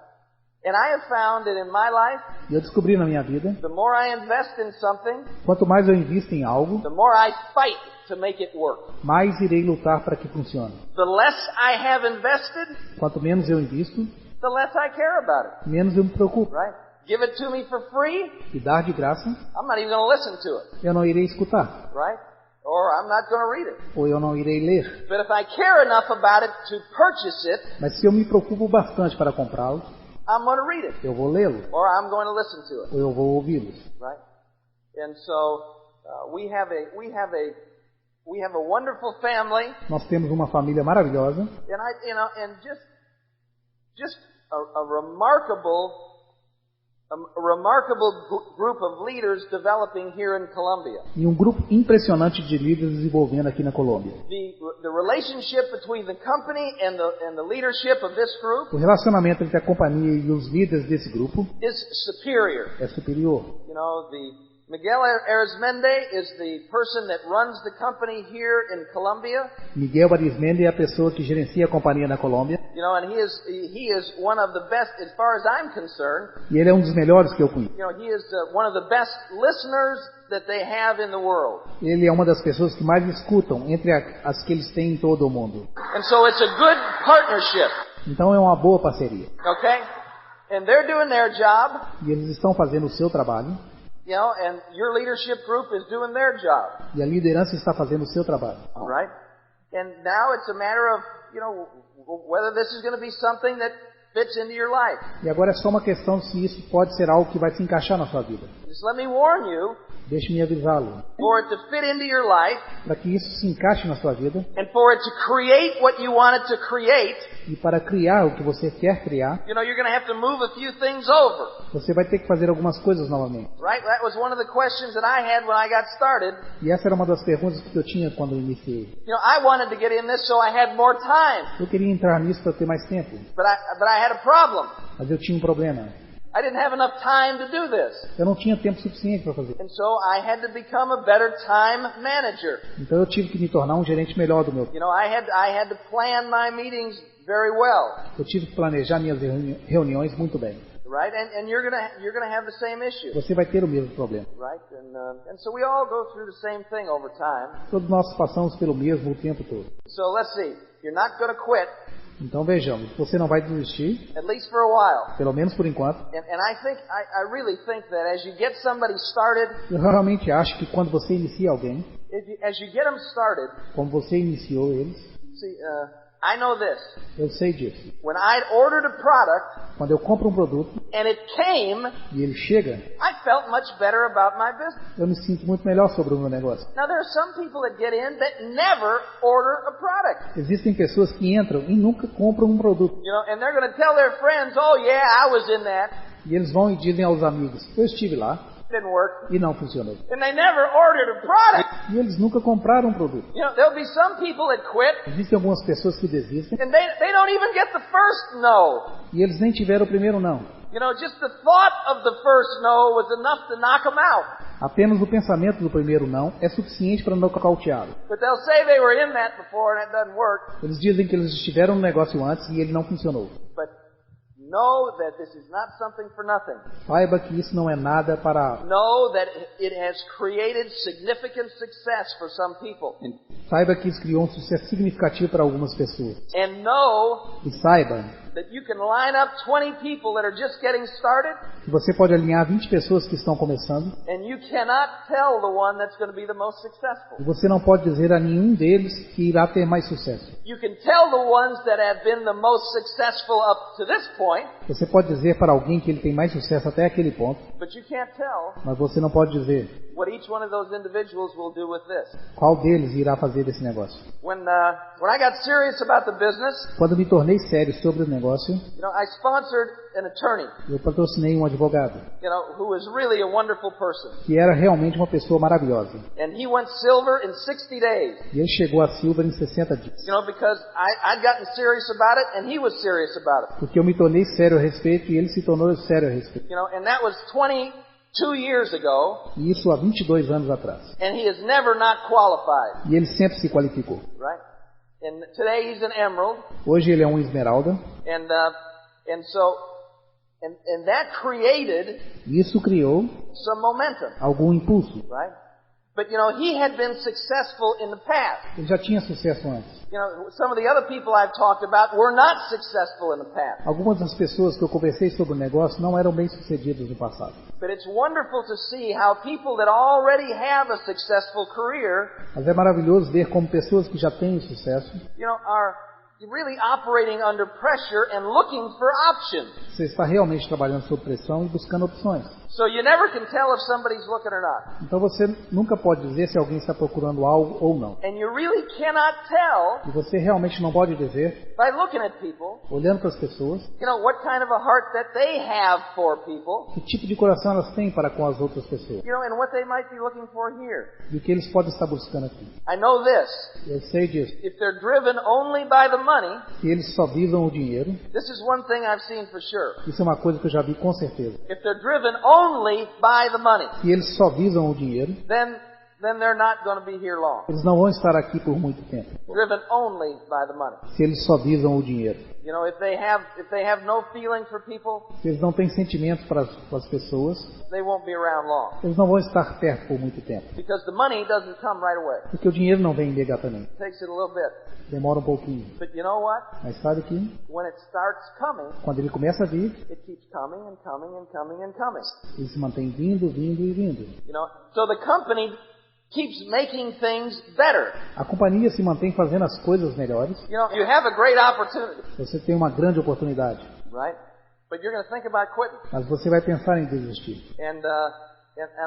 And I have found that in my life, E eu descobri na minha vida, the more I invest in something, quanto mais eu invisto em algo, the more I fight to make it work. mais irei lutar para que funcione. The less I have invested, Quanto menos eu invisto, the less I care about it, menos eu me preocupo. right? Give it to me for free, E dar de graça, I'm not even going to listen to it, eu não irei escutar. right? Or I'm not going to read it. Ou eu não irei ler. But if I care enough about it to purchase it, Mas se eu me preocupo bastante para comprá-lo, I'm going to read it, eu vou lê-lo. or I'm going to listen to it, Ou eu vou ouvi-lo. right? And so we have a wonderful family, Nós temos uma família maravilhosa. and just a remarkable group of leaders developing here in Colombia. E um grupo impressionante de líderes desenvolvendo aqui na Colômbia. The relationship between the company and the leadership of this group O relacionamento entre a companhia e os líderes desse grupo is superior. é superior. You know, Miguel Arizmendi is the person that runs the company here in Colombia. Miguel Arizmendi é a pessoa que gerencia a companhia na Colômbia. You know, and he is one of the best, as far as I'm concerned. E ele é um dos melhores que eu conheço. You know, he is one of the best listeners that they have in the world. Ele é uma das pessoas que mais escutam entre as que eles têm em todo o mundo. And so it's a good partnership. Então é uma boa parceria. Okay? And they're doing their job. E eles estão fazendo o seu trabalho. You know, and your leadership group is doing their job. E a liderança está fazendo o seu trabalho. Right? And now it's a matter of, you know, whether this is going to be something that fits into your life. E agora é só uma questão se isso pode ser algo que vai se encaixar na sua vida. Just let me warn you, Deixe-me avisá-lo. for it to fit into your life, Para que isso se encaixe na sua vida and for it to create what you want it to create, e para criar o que você quer criar, you know, you're going to have to move a few things over. você vai ter que fazer algumas coisas novamente. Right? That was one of the questions that I had when I got started. E essa era uma das perguntas que eu tinha quando eu iniciei. You know, I wanted to get in this so I had more time, Eu queria entrar nisso para ter mais tempo, but I had a problem. mas eu tinha um problema. I didn't have enough time to do this. Eu não tinha tempo suficiente para fazer. And so I had to become a better time manager. Então eu tive que me tornar um gerente melhor do meu. You know, I had to plan my meetings very well. Eu tive que planejar minhas reuniões muito bem. Right? And you're gonna have the same issue. Você vai ter o mesmo problema. Right? And so we all go through the same thing over time. Todos nós passamos pelo mesmo o tempo todo. So let's see. You're not going to quit, Então vejamos, você não vai desistir, at least for a while. pelo menos por enquanto. And I really think that as you get somebody started, Eu realmente acho que quando você inicia alguém, as you get them started, como você iniciou eles, see, I know this. eu sei disso. When I ordered a product Quando eu compro um produto and it came, e ele chega, I felt much better about my business. eu me sinto muito melhor sobre o meu negócio. Now there are some people that get in that never order a product. Existem pessoas que entram e nunca compram um produto. You know, and they're going to tell their friends, "Oh yeah, I was in that. E eles vão e dizem aos amigos, eu estive lá It didn't work." e não funcionou. And they never ordered a product. E eles nunca compraram um produto. You know, there'll be some people that quit Existem algumas pessoas que desistem and they don't even get the first no. e eles nem tiveram o primeiro não. You know, just the thought of the first no was enough to knock them out. Apenas o pensamento do primeiro não é suficiente para nocauteá-lo. But they'll say they were in that before and it doesn't work. Eles dizem que eles estiveram no negócio antes e ele não funcionou. But know that this is not something for nothing. Saiba que isso não é nada para... Know that it has created significant success for some people. Saiba que isso criou um sucesso significativo para algumas pessoas. And know E saiba that you can line up 20 people that are just getting started, que você pode alinhar 20 pessoas que estão começando and you cannot tell the one that's going to be the most successful. e você não pode dizer a nenhum deles que irá ter mais sucesso. You can tell the ones that have been the most successful up to this point, Você pode dizer para alguém que ele tem mais sucesso até aquele ponto, but you can't tell mas você não pode dizer what each one of those individuals will do with this. qual deles irá fazer desse negócio. When I got serious about the business, Quando me tornei sério sobre o negócio, you know, I sponsored an attorney, eu patrocinei um advogado, you know, who was really a wonderful person. que era realmente uma pessoa maravilhosa. And he went silver in 60 days, E ele chegou a Silver em 60 dias. you know, because I'd gotten serious about it and he was serious about it. Porque eu me tornei sério a respeito e ele se tornou sério a respeito. You know, and that was 22 years ago, E isso há 22 anos atrás. and he has never not qualified, E ele sempre se qualificou. right? And today he's an emerald, Hoje ele é um esmeralda. and so that created E isso criou some momentum, algum impulso. right? But you know, he had been successful in the past. Ele já tinha sucesso antes. You know, some of the other people I've talked about were not successful in the past. Algumas das pessoas que eu conversei sobre o negócio não eram bem sucedidas no passado. But it's wonderful to see how people that already have a successful career, Mas é maravilhoso ver como pessoas que já têm sucesso, you know, are really operating under pressure and looking for options. você está realmente trabalhando sob pressão e buscando opções. So you never can tell if somebody's looking or not. Então você nunca pode dizer se alguém está procurando algo ou não. And you really cannot tell E você realmente não pode dizer, by looking at people, olhando para as pessoas, you know, what kind of a heart that they have for people, que tipo de coração elas têm para com as outras pessoas. you know, and what they might be looking for here. E o que eles podem estar buscando aqui. I know this. Eu sei disso. If they're driven only by the money, Se eles só visam o dinheiro, this is one thing I've seen for sure. isso é uma coisa que eu já vi com certeza. If they're driven only by the money, Se eles só visam o dinheiro, then then they're not going to be here long. Eles não vão estar aqui por muito tempo. Driven only by the money. Se eles só visam o dinheiro. You know, if they have no feeling for people, Se eles não têm sentimento para as pessoas, they won't be around long. eles não vão estar perto por muito tempo. Because the money doesn't come right away. Porque o dinheiro não vem imediatamente. It takes it a little bit. Demora um pouquinho. But you know what? Mas sabe que When it starts coming, quando ele começa a vir, it keeps coming and coming and coming and coming. ele se mantém vindo, vindo e vindo. You know, so the company keeps making things better. A companhia se mantém fazendo as coisas melhores. You know, you have a great opportunity, Você tem uma grande oportunidade, right? But you're going to think about quitting. mas você vai pensar em desistir. And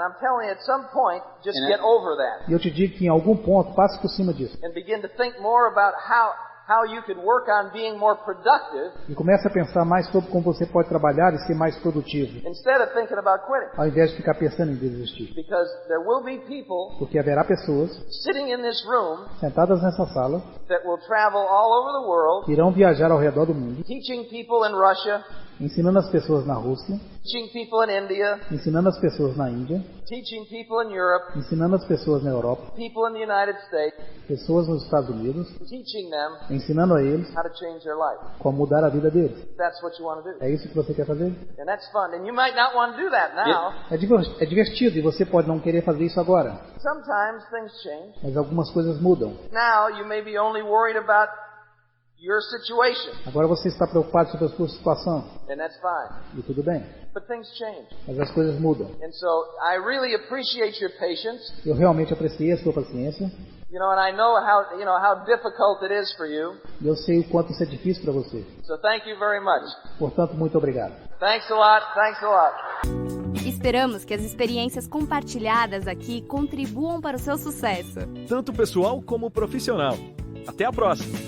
I'm telling you, at some point, just get over that E eu te digo que em algum ponto, passe por cima disso. and begin to think more about how you could work on being more productive E comece a pensar mais sobre como você pode trabalhar e ser mais produtivo, instead of thinking about quitting. ao invés de ficar pensando em desistir. Because there will be people Porque haverá pessoas sitting in this room sentadas nessa sala that will travel all over the world, que irão viajar ao redor do mundo, teaching people in Russia, ensinando as pessoas na Rússia, teaching people in India, ensinando as pessoas na Índia, teaching people in Europe, ensinando as pessoas na Europa, people in the United States, pessoas nos Estados Unidos, teaching them ensinando a eles how to change their life. como mudar a vida deles. That's what you want to do. É isso que você quer fazer? And that's fun. And you might not want to do that now. É divertido e você pode não querer fazer isso agora, Sometimes things change. mas algumas coisas mudam. Now you may be only worried about your situation, Agora você está preocupado sobre a sua situação and that's fine. e tudo bem, But things change. mas as coisas mudam. And so I really appreciate your patience. Eu realmente apreciei a sua paciência You know, and I know how difficult it is for you. e eu sei o quanto isso é difícil para você. So thank you very much. Portanto, muito obrigado. Thanks a lot. Thanks a lot. Esperamos que as experiências compartilhadas aqui contribuam para o seu sucesso. Tanto pessoal como profissional. Até a próxima!